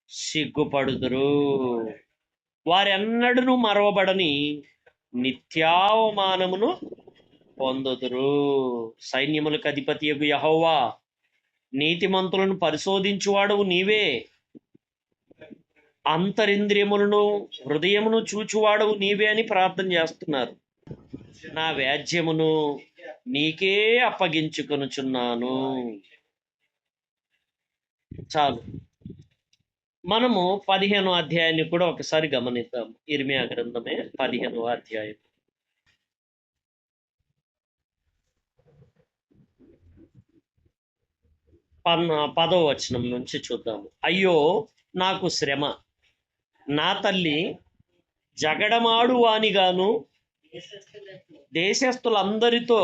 సిగ్గుపడుదురు. వారెన్నడూ మరవబడని నిత్యావమానమును పొందుదురు. సైన్యములకు అధిపతియగు యెహోవా, నీతిమంతులను పరిశోధించువాడవు నీవే, అంతరింద్రియములను హృదయమును చూచువాడవు నీవే అని ప్రార్థన చేస్తున్నారు. నా వ్యాజ్యమును నీకే అప్పగించుకొనుచున్నాను. చాలు. మనము 15వ అధ్యాయాన్ని కూడా ఒకసారి గమనిద్దాం. ఇర్మియా గ్రంథమే 15వ అధ్యాయం. పదో వచనం నుంచి చూద్దాము. అయ్యో నాకు శ్రమ, నా తల్లి జగడమాడు వానిగాను దేశస్థులందరితో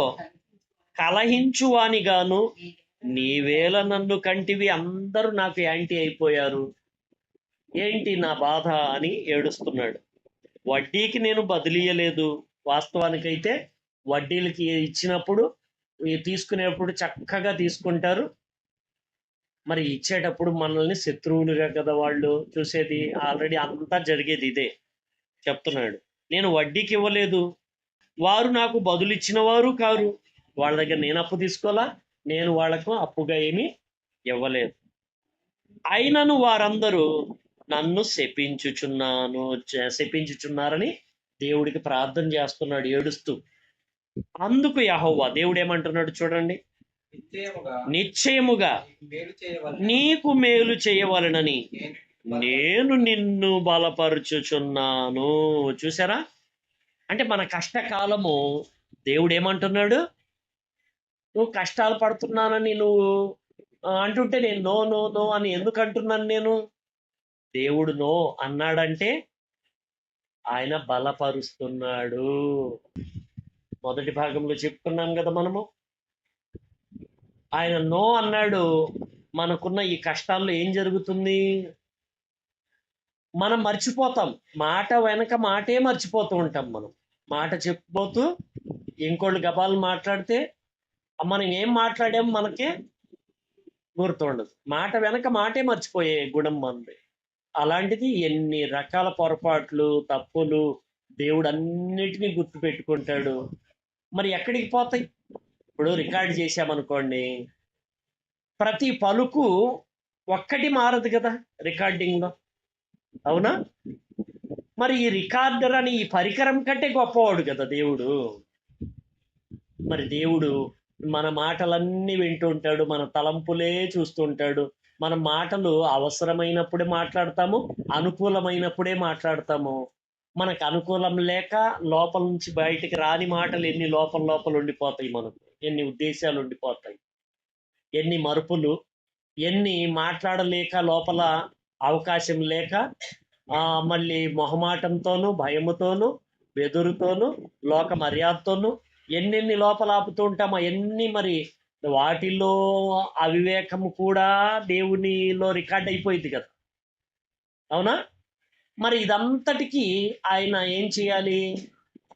కలహించు వానిగాను నీవేళ నన్ను కంటివి. అందరూ నాకు యాంటీ అయిపోయారు, ఏంటి నా బాధ అని ఏడుస్తున్నాడు. వడ్డీకి నేను బదిలీయలేదు. వాస్తవానికైతే వడ్డీలకి ఇచ్చినప్పుడు తీసుకునేప్పుడు చక్కగా తీసుకుంటారు, మరి ఇచ్చేటప్పుడు మనల్ని శత్రువులుగా కదా వాళ్ళు చూసేది. ఆల్రెడీ అంతా జరిగేది ఇదే చెప్తున్నాడు. నేను వడ్డీకి ఇవ్వలేదు, వారు నాకు బదులు ఇచ్చిన వారు కారు. వాళ్ళ దగ్గర నేను అప్పు తీసుకోవాలా, నేను వాళ్లకు అప్పుగా ఏమీ ఇవ్వలేదు. అయినను వారందరూ నన్ను శపించుచున్నారని దేవుడికి ప్రార్థన చేస్తున్నాడు ఏడుస్తూ. అందుకు యెహోవా దేవుడు ఏమంటున్నాడు చూడండి, నిశ్చయముగా నీకు మేలు చేయవలెనని నేను నిన్ను బలపరుచుచున్నాను. చూసారా, అంటే మన కష్టకాలము దేవుడు ఏమంటున్నాడు, నువ్వు కష్టాలు పడుతున్నానని నువ్వు అంటుంటే నేను నో నో నో అని ఎందుకు అంటున్నాను నేను? దేవుడు నో అన్నాడంటే ఆయన బలపరుస్తున్నాడు. మొదటి భాగంలో చెప్పుకున్నాం కదా మనము, ఆయన నో అన్నాడు. మనకున్న ఈ కష్టాల్లో ఏం జరుగుతుంది, మనం మర్చిపోతాం. మాట వెనక మాటే మర్చిపోతూ ఉంటాం. మనం మాట చెప్పిపోతూ ఇంకోళ్ళు గబాలు మాట్లాడితే మనం ఏం మాట్లాడాము మనకే గుర్తుండదు. మాట వెనక మాటే మర్చిపోయే గుణం మనది. అలాంటిది ఎన్ని రకాల పొరపాట్లు తప్పులు దేవుడు అన్నిటినీ గుర్తు పెట్టుకుంటాడు. మరి ఎక్కడికి పోతాయి? ఇప్పుడు రికార్డ్ చేశామనుకోండి, ప్రతి పలుకు ఒక్కటి మారదు కదా రికార్డింగ్లో, అవునా? మరి ఈ రికార్డర్ అని ఈ పరికరం కంటే గొప్పవాడు కదా దేవుడు. మరి దేవుడు మన మాటలన్నీ వింటూ ఉంటాడు, మన తలంపులే చూస్తూ ఉంటాడు. మన మాటలు అవసరమైనప్పుడే మాట్లాడతాము, అనుకూలమైనప్పుడే మాట్లాడతాము. మనకు అనుకూలం లేక లోపల నుంచి బయటికి రాని మాటలు ఎన్ని లోపల ఉండిపోతాయి. మనకు ఎన్ని ఉద్దేశాలు ఉండిపోతాయి, ఎన్ని మరుపులు, ఎన్ని మాట్లాడలేక లోపల అవకాశం లేక మళ్ళీ మొహమాటంతోనూ భయముతోనూ బెదురుతోనూ లోక మర్యాదతోనూ ఎన్నెన్ని లోపల ఆపుతూ ఉంటామో ఎన్ని. మరి వాటిల్లో అవివేకము కూడా దేవునిలో రికార్డ్ అయిపోయింది కదా, అవునా? మరి ఇదంతటికీ ఆయన ఏం చేయాలి,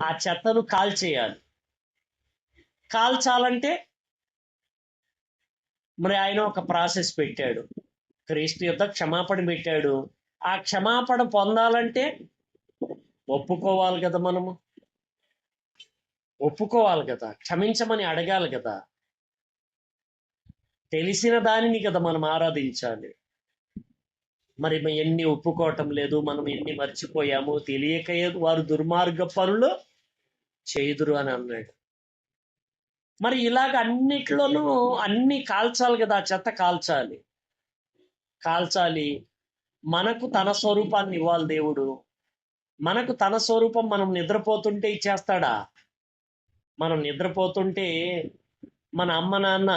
ఆ చెత్తను కాల్చేయాలి. కాల్చాలంటే మరి ఆయన ఒక ప్రాసెస్ పెట్టాడు, క్రీస్తు యొద్ద క్షమాపణ పెట్టాడు. ఆ క్షమాపణ పొందాలంటే ఒప్పుకోవాలి కదా మనము. ఒప్పుకోవాలి కదా, క్షమించమని అడగాలి కదా. తెలిసిన దానిని కదా మనం ఆరాధించాలి. మరి ఎన్ని ఒప్పుకోవటం లేదు, మనం ఎన్ని మర్చిపోయాము. తెలియక వారు దుర్మార్గ పనులు చేయుదురు అని అన్నాడు. మరి ఇలాగ అన్నిట్లోనూ అన్ని కాల్చాలి కదా, ఆ చెత్త కాల్చాలి. మనకు తన స్వరూపాన్ని ఇవ్వాలి దేవుడు. మనకు తన స్వరూపం మనం నిద్రపోతుంటే ఇచ్చేస్తాడా? మనం నిద్రపోతుంటే మన అమ్మ నాన్న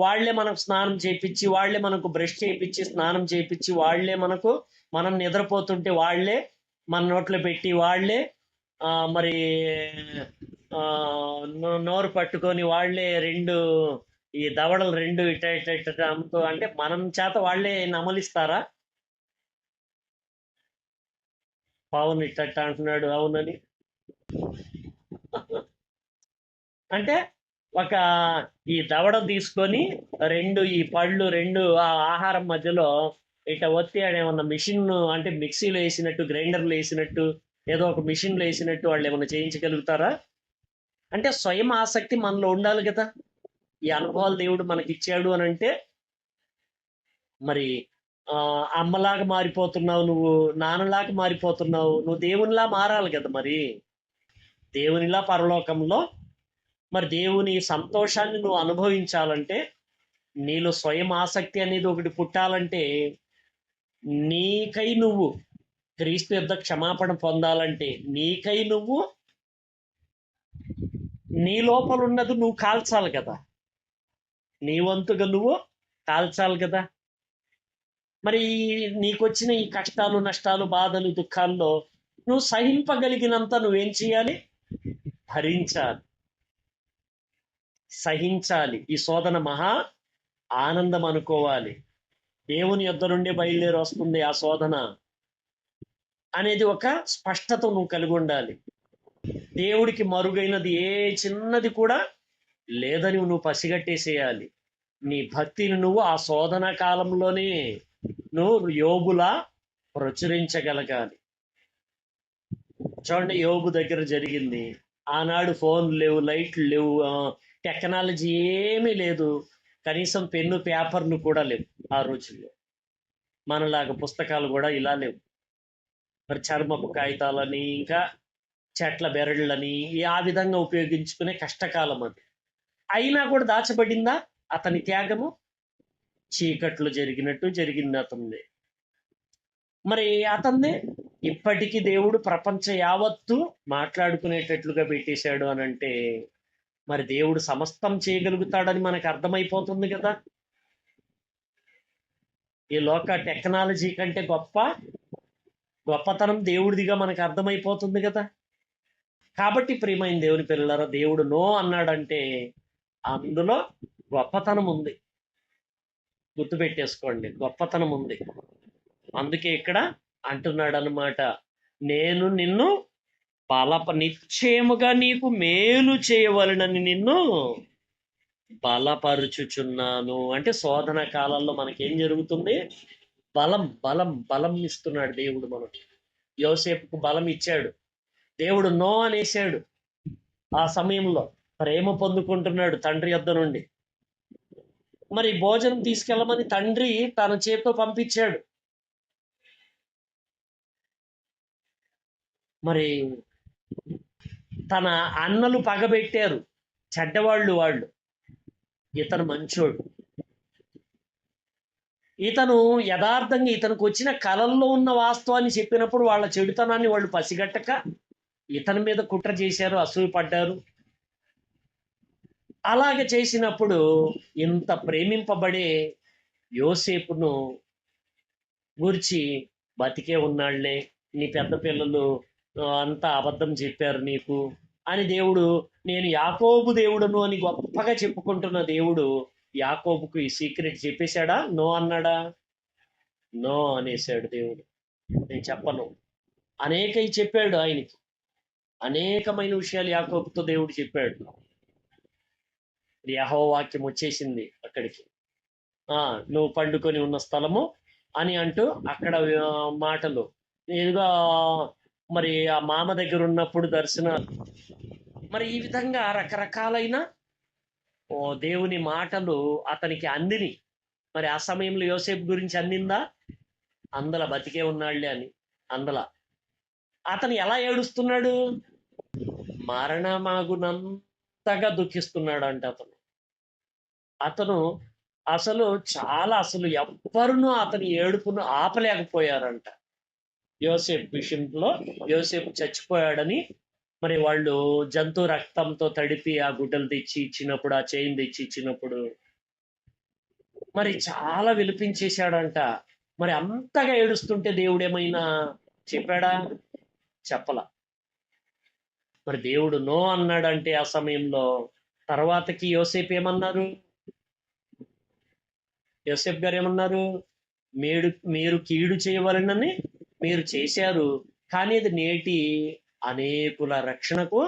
వాళ్లే మనకు స్నానం చేయించి, వాళ్లే మనకు బ్రష్ చేయించి, స్నానం చేయించి, వాళ్లే మనం నిద్రపోతుంటే వాళ్లే మన నోట్లో పెట్టి, వాళ్లే మరి నోరు పట్టుకొని, వాళ్లే ఈ దవడలు రెండు ఇట అమ్ముతూ, అంటే మనం చేత వాళ్లే నమలిస్తారా? పావును ఇట్ట అంటున్నాడు అవునని. అంటే ఒక ఈ దవడ తీసుకొని ఈ పళ్ళు రెండు ఆ ఆహారం మధ్యలో ఇట ఒత్తి ఏమన్నా మిషన్, అంటే మిక్సీలో వేసినట్టు, గ్రైండర్లో వేసినట్టు, ఏదో ఒక మిషన్లో వేసినట్టు వాళ్ళు ఏమన్నా చేయించగలుగుతారా? అంటే స్వయం ఆసక్తి మనలో ఉండాలి కదా. ఈ అనుభవాలు దేవుడు మనకి ఇచ్చాడు అని అంటే, మరి అమ్మలాగా మారిపోతున్నావు నువ్వు, నాన్నలాగా మారిపోతున్నావు, నువ్వు దేవునిలా మారాలి కదా. మరి దేవునిలా పరలోకంలో మరి దేవుని సంతోషాన్ని నువ్వు అనుభవించాలంటే, నీలో స్వయం ఆసక్తి అనేది ఒకటి పుట్టాలంటే, నీకై నువ్వు క్రీస్తు యొద్ద క్షమాపణ పొందాలంటే, నీకై నువ్వు నీ లోపల ఉన్నది నువ్వు కాల్చాలి కదా. నీ వంతుగా నువ్వు కాల్చాలి కదా. మరి నీకొచ్చిన ఈ కష్టాలు, నష్టాలు, బాధలు, దుఃఖాల్లో నువ్వు సహింపగలిగినంత నువ్వేం చేయాలి? సహించాలి. ఈ శోధన మహా ఆనందం అనుకోవాలి. దేవుని యొద్ద నుండి బయలుదేరి వస్తుంది ఆ శోధన అనేది ఒక స్పష్టత నువ్వు కలిగి ఉండాలి. దేవుడికి మరుగైనది ఏ చిన్నది కూడా లేదని నువ్వు పసిగట్టేసేయాలి. నీ భక్తిని నువ్వు ఆ శోధన కాలంలోనే నువ్వు యోబులా ప్రచురించగలగాలి. చూడండి, యోబు దగ్గర జరిగింది. ఆనాడు ఫోన్లు లేవు, లైట్లు లేవు, టెక్నాలజీ ఏమీ లేదు, కనీసం పెన్ను పేపర్లు కూడా లేవు ఆ రోజుల్లో. మనలాగా పుస్తకాలు కూడా ఇలా లేవు. మరి చర్మపు కాగితాలని, ఇంకా చెట్ల బెరళ్ళని ఆ విధంగా ఉపయోగించుకునే కష్టకాలం అది. అయినా కూడా దాచబడిందా అతని త్యాగము? చీకట్లు జరిగినట్టు జరిగింది అతనిది. మరి అతన్ని ఇప్పటికీ దేవుడు ప్రపంచ యావత్తు మాట్లాడుకునేటట్లుగా పెట్టేశాడు అని అంటే, మరి దేవుడు సమస్తం చేయగలుగుతాడని మనకు అర్థమైపోతుంది కదా. ఈ లోక టెక్నాలజీ కంటే గొప్పతనం దేవుడిదిగా మనకు అర్థమైపోతుంది కదా. కాబట్టి ప్రియమైన దేవుని పిల్లలారా, దేవుడు నో అన్నాడంటే అందులో గొప్పతనం ఉంది. గుర్తుపెట్టేసుకోండి, గొప్పతనం ఉంది. అందుకే ఇక్కడ అంటున్నాడు అన్నమాట, నేను నిన్ను నిశ్చయముగా నీకు మేలు చేయవలనని నిన్ను బలపరుచుచున్నాను. అంటే శోధన కాలంలో మనకేం జరుగుతుంది? బలం ఇస్తున్నాడు దేవుడు. మనకు యోసేపుకు బలం ఇచ్చాడు దేవుడు. నో అనేసాడు. ఆ సమయంలో ప్రేమ పొందుకుంటున్నాడు తండ్రి యొద్ద నుండి. మరి భోజనం తీసుకెళ్ళమని తండ్రి తన చేతితో పంపించాడు. మరి తన అన్నలు పగబెట్టారు, చెడ్డవాళ్ళు వాళ్ళు. ఇతను మంచోడు. ఇతను యథార్థంగా ఇతనికి వచ్చిన కళల్లో ఉన్న వాస్తవాన్ని చెప్పినప్పుడు వాళ్ళ చెడుతనాన్ని వాళ్ళు పసిగట్టక ఇతని మీద కుట్ర చేశారు, అసూయపడ్డారు. అలాగే చేసినప్పుడు ఇంత ప్రేమింపబడే యోసేపును గురించి, బతికే ఉన్నాళ్లే, నీ పెద్ద పిల్లలు అంతా అబద్ధం చెప్పారు నీకు అని దేవుడు, నేను యాకోబు దేవుడును అని గొప్పగా చెప్పుకుంటున్న దేవుడు యాకోబుకు ఈ సీక్రెట్ చెప్పేశాడా? నో అన్నాడా? నో అనేసాడు దేవుడు. నేను చెప్పను. చెప్పాడు ఆయనకి. అనేకమైన విషయాలు యాకోబుతో దేవుడు చెప్పాడు. యెహోవా వాక్యం వచ్చేసింది అక్కడికి. నువ్వు పండుకొని ఉన్న స్థలము అని అంటూ అక్కడ మాటలు. నేనుగా మరి ఆ మామ దగ్గర ఉన్నప్పుడు దర్శనాలు, మరి ఈ విధంగా రకరకాలైన దేవుని మాటలు అతనికి అందిని. మరి ఆ సమయంలో యోసేపు గురించి అందిందా? అందల బతికే ఉన్నాళ్లే అని అందల. అతను ఎలా ఏడుస్తున్నాడు? మరణమాగునంతగా దుఃఖిస్తున్నాడు అంట అతను. అతను అసలు ఎవ్వరునూ అతని ఏడుపును ఆపలేకపోయారంట. యోసేపు విషయంలో యోసేపు చచ్చిపోయాడని మరి వాళ్ళు జంతు రక్తంతో తడిపి ఆ గుడ్డలు తెచ్చి ఇచ్చినప్పుడు, ఆ చైన్ తెచ్చి ఇచ్చినప్పుడు మరి చాలా విలిపించేశాడంట. మరి అంతగా ఏడుస్తుంటే దేవుడేమైనా చెప్పాడా? చెప్పల. మరి దేవుడు నో అన్నాడంటే ఆ సమయంలో తర్వాతకి యోసేపు ఏమన్నారు? యోసేపు గారు ఏమన్నారు? మీరు కీడు చేయవలనని మీరు చేశారు, కానీ అది నేటి అనేకుల రక్షణకు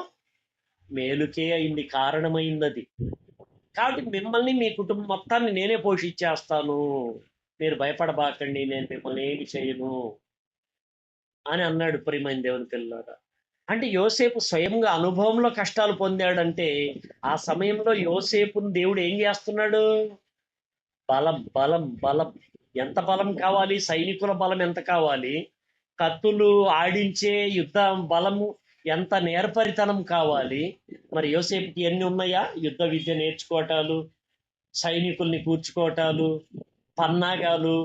మేలుకే అయింది, కారణమైంది అది. కాబట్టి మిమ్మల్ని, మీ కుటుంబం మొత్తాన్ని నేనే పోషించేస్తాను, మీరు భయపడబాకండి, నేను మిమ్మల్ని ఏమి చేయను అని అన్నాడు. ప్రియమైన దేవుని పిల్లలారా, అంటే యోసేపు స్వయంగా అనుభవంలో కష్టాలు పొందాడంటే ఆ సమయంలో యోసేపుని దేవుడు ఏం చేస్తున్నాడు? బలం బలం బలం. ఎంత బలం కావాలి? సైనికుల బలం ఎంత కావాలి? కత్తులు ఆడించే యుద్ధ బలము ఎంత, నేర్పరితనం కావాలి? మరి యోసేపుకి ఎన్ని ఉన్నాయా? యుద్ధ విద్య నేర్చుకోవటాలు, సైనికుల్ని కూర్చుకోవటాలు, పన్నాగాలు,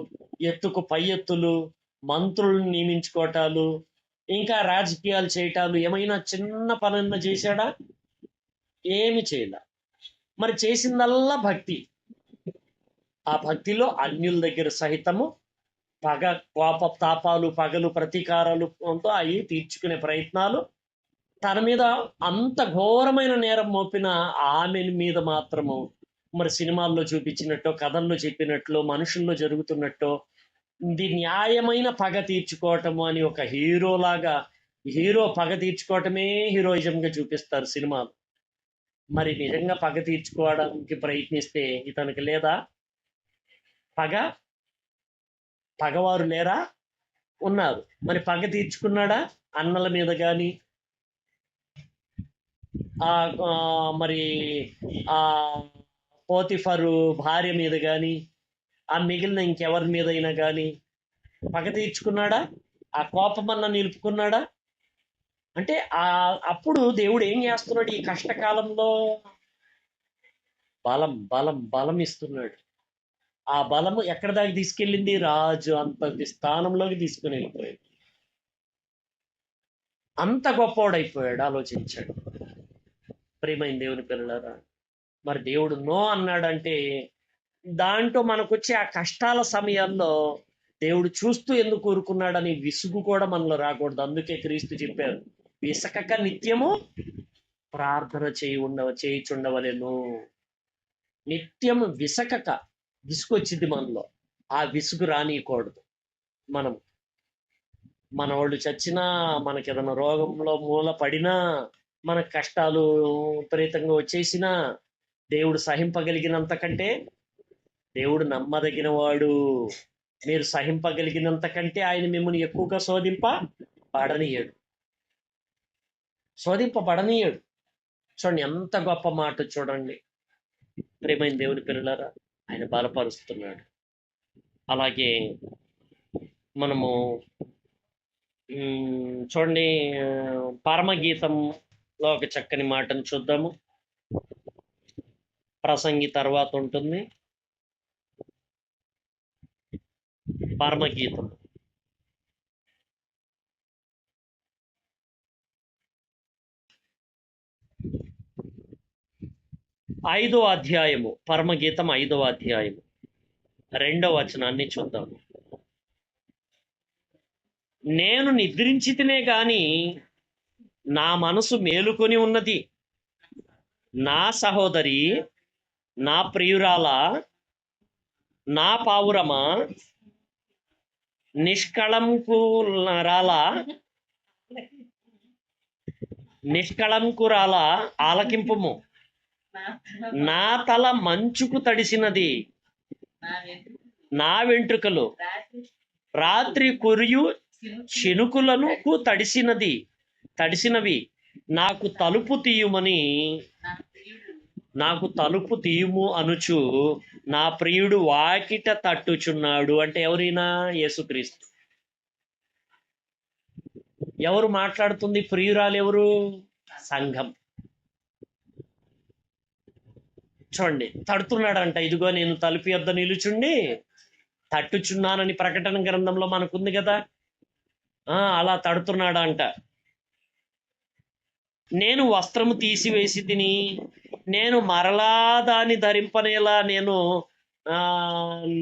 ఎత్తుకు పై ఎత్తులు, మంత్రులను నియమించుకోవటాలు, ఇంకా రాజకీయాలు చేయటాలు. ఏమైనా చిన్న పనన్నా చేశాడా? ఏమి చేయలే. మరి చేసిందల్లా భక్తి. ఆ భక్తిలో అన్యుల దగ్గర సహితము పగ, కోప తాపాలు, పగలు, ప్రతీకారాలు అవి తీర్చుకునే ప్రయత్నాలు. తన మీద అంత ఘోరమైన నేరం మోపిన ఆమె మీద మాత్రము మరి సినిమాల్లో చూపించినట్టు, కథల్లో చెప్పినట్లు, మనుషుల్లో జరుగుతున్నట్టు ఇది న్యాయమైన పగ తీర్చుకోవటము అని ఒక హీరోలాగా, హీరో పగ తీర్చుకోవటమే హీరోయిజంగా చూపిస్తారు సినిమాలు. మరి నిజంగా పగ తీర్చుకోవడానికి ప్రయత్నిస్తే ఇతనికి లేదా పగ? పగవారు లేరా? ఉన్నారు. మరి పగ తీర్చుకున్నాడా? అన్నల మీద కానీ, మరి ఆ పోతిఫరు భార్య మీద కానీ, ఆ మిగిలిన ఇంకెవరి మీదైనా కానీ పగ తీర్చుకున్నాడా? ఆ కోపమన్నా నిలుపుకున్నాడా? అంటే అప్పుడు దేవుడు ఏం చేస్తున్నాడు? ఈ కష్టకాలంలో బలం బలం బలం ఇస్తున్నాడు. ఆ బలము ఎక్కడ దాకా తీసుకెళ్ళింది? రాజు అంతటి స్థానంలోకి తీసుకుని వెళ్ళిపోయాడు. అంత గొప్పవాడైపోయాడు. ఆలోచించాడు. ప్రియమైన దేవుని పిల్లలారా, మరి దేవుడు నో అన్నాడంటే దాంట్లో మనకొచ్చే ఆ కష్టాల సమయాల్లో దేవుడు చూస్తూ ఎందుకు ఊరుకున్నాడని విసుగు కూడా మనలో రాకూడదు. అందుకే క్రీస్తు చెప్పారు, విసకక నిత్యము ప్రార్థన చేయుచుండవలెను. నిత్యము విసకక. విసుగొచ్చింది మనలో, ఆ విసుగు రానియకూడదు. మన వాళ్ళు చచ్చినా, మనకి ఏదైనా రోగంలో మూల పడినా, మన కష్టాలు విపరీతంగా వచ్చేసినా దేవుడు సహింపగలిగినంత కంటే దేవుడు నమ్మదగిన వాడు. మీరు సహింపగలిగినంత కంటే ఆయన మిమ్మల్ని ఎక్కువగా శోధింపబడనీయడు. చూడండి ఎంత గొప్ప మాట. చూడండి ప్రియమైన దేవుని పిల్లలారా, ఆయన బలపరుస్తున్నాడు. అలాగే మనము చూడండి పరమగీతంలో ఒక చక్కని మాటను చూద్దాము. ప్రసంగి తర్వాత ఉంటుంది పరమగీతం. ఐదో అధ్యాయము, పరమగీతం 5వ అధ్యాయము 2వ వచనాన్ని చూద్దాం. నేను నిద్రించితినే గాని నా మనసు మేలుకొని ఉన్నది. నా సహోదరి, నా ప్రియురాల, నా పావురమా, నిష్కళంకురాల ఆలకింపుము. నా తల మంచుకు తడిసినది, నా వెంట్రుకలు రాత్రి కురియు చినుకులకు తడిసినవి. నాకు తలుపు తీయుమని, నాకు తలుపు తీయుము అనుచు నా ప్రియుడు వాకిట తట్టుచున్నాడు. అంటే ఎవరైనా? యేసుక్రీస్తు. ఎవరు మాట్లాడుతుంది? ప్రియురాలు ఎవరు? సంఘం. చూడండి, తడుతున్నాడంట. ఇదిగో నేను తలుపు యొద్ద నిలుచుండి తట్టుచున్నానని ప్రకటన గ్రంథంలో మనకుంది కదా. అలా తడుతున్నాడంట. నేను వస్త్రము తీసివేసి తిని, నేను మరలా దాన్ని ధరింపనేలా నేను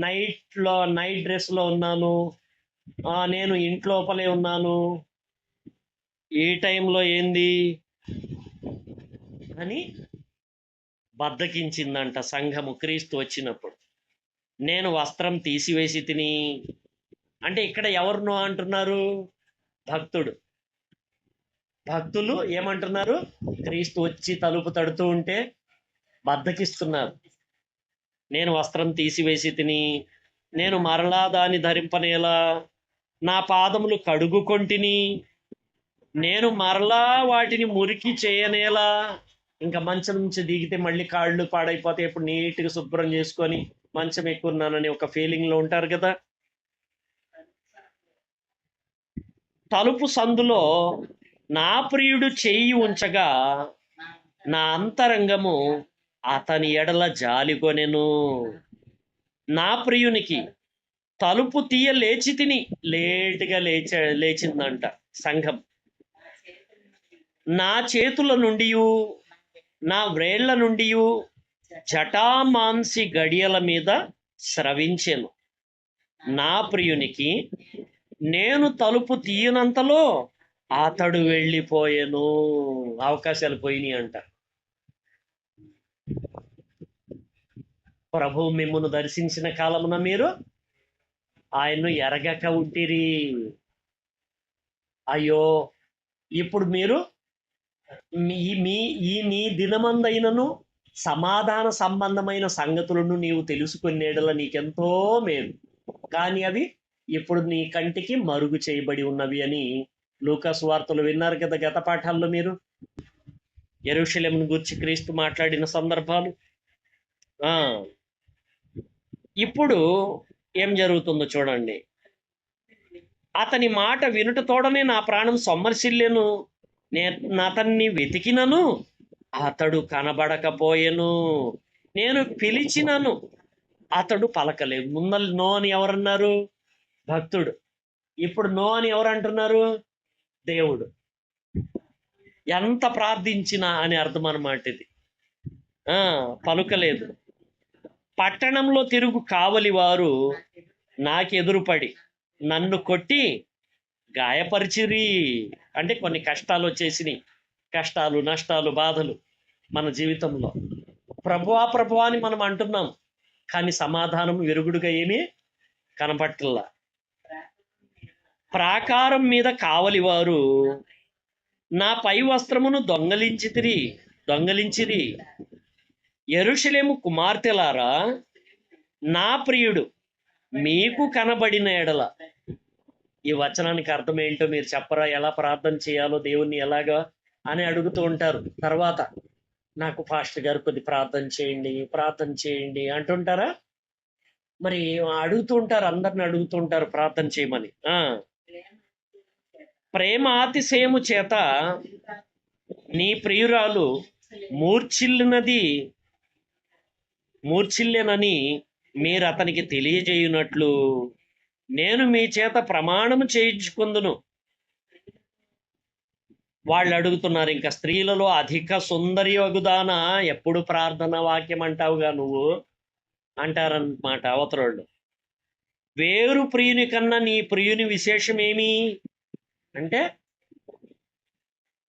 నైట్ డ్రెస్లో ఉన్నాను, నేను ఇంట్లోపలే ఉన్నాను, ఈ టైంలో ఏంది అని బద్దకించిందంట సంఘము క్రీస్తు వచ్చినప్పుడు. నేను వస్త్రం తీసివేసి తిని అంటే ఇక్కడ ఎవరినో అంటున్నారు? భక్తులు ఏమంటున్నారు? క్రీస్తు వచ్చి తలుపు తడుతూ ఉంటే బద్దకిస్తున్నారు. నేను వస్త్రం తీసివేసి తిని, నేను మరలా దాన్ని ధరింపనేలా నా పాదములు కడుగుకొంటిని, నేను మరలా వాటిని మురికి చేయనేలా. ఇంకా మంచం నుంచి దిగితే మళ్ళీ కాళ్ళు పాడైపోతే ఎప్పుడు నీట్గా శుభ్రం చేసుకొని మంచం ఎక్కున్నానని ఒక ఫీలింగ్లో ఉంటారు కదా. తలుపు సందులో నా ప్రియుడు చెయ్యి ఉంచగా నా అంతరంగము అతని ఎడల జాలికొనెను. నా ప్రియునికి తలుపు తీయ లేచి తిని, లేటుగా లేచిందంట సంఘం. నా చేతుల నుండి నా వ్రేళ్ల నుండి జటామాంసి గడియల మీద స్రవించెను. నా ప్రియునికి నేను తలుపు తీయనంతలో అతడు వెళ్ళిపోయాను. అవకాశాలు పోయినాయి అంట. ప్రభువు మిమ్మును దర్శించిన కాలమున మీరు ఆయన్ను ఎరగక ఉంటిరి. అయ్యో, ఇప్పుడు మీరు మీ దినమందైనను సమాధాన సంబంధమైన సంగతులను నీవు తెలుసుకునేడల నీకెంతో మేలు, కానీ అవి ఇప్పుడు నీ కంటికి మరుగు చేయబడి ఉన్నవి అని లూకాసు వార్తలు విన్నారు కదా గత పాఠాల్లో మీరు. యెరూషలేమును గురించి క్రీస్తు మాట్లాడిన సందర్భాలు. ఇప్పుడు ఏం జరుగుతుందో చూడండి. అతని మాట వినుట తోడనే నా ప్రాణం సొమ్మసిల్లెను, నేను అతన్ని వెతికినను అతడు కనబడకపోయెను, నేను పిలిచినను అతడు పలకలేదు. ముందర నో అని ఎవరన్నారు? భక్తుడు. ఇప్పుడు నో అని ఎవరు అంటున్నారు? దేవుడు. ఎంత ప్రార్థించినా అని అర్థం అన్నమాట ఇది. పలుకలేదు. పట్టణంలో తిరుగు కావలి వారు నాకెదురుపడి నన్ను కొట్టి గాయపరిచిరి. అంటే కొన్ని కష్టాలు వచ్చేసినాయి. కష్టాలు, నష్టాలు, బాధలు మన జీవితంలో. ప్రభువా అని మనం అంటున్నాం, కానీ సమాధానం విరుగుడుగా ఏమీ కనపట్లా. ప్రాకారం మీద కావలి వారు నా పై వస్త్రమును దొంగలించిరి. యెరూషలేము కుమార్తెలారా, నా ప్రియుడు మీకు కనబడిన ఎడల. ఈ వచనానికి అర్థం ఏంటో మీరు చెప్పరా? ఎలా ప్రార్థన చేయాలో దేవుణ్ణి ఎలాగా అని అడుగుతూ ఉంటారు. తర్వాత నాకు పాస్టర్ గారు కొద్ది ప్రార్థన చేయండి అంటుంటారా? మరి అడుగుతూ ఉంటారు, అందరిని అడుగుతూ ఉంటారు ప్రార్థన చేయమని. ప్రేమాతిశయము చేత నీ ప్రియురాలు మూర్ఛిల్లెనని మీరు అతనికి తెలియజేయునట్లు నేను మీ చేత ప్రమాణము చేయించుకుందును. వాళ్ళు అడుగుతున్నారు, ఇంకా స్త్రీలలో అధిక సుందరి వగుదాన ఎప్పుడు ప్రార్థన వాక్యం అంటావుగా నువ్వు అంటారన్నమాట అవతరోళ్ళు. వేరు ప్రియుని కన్నా నీ ప్రియుని విశేషమేమి అంటే,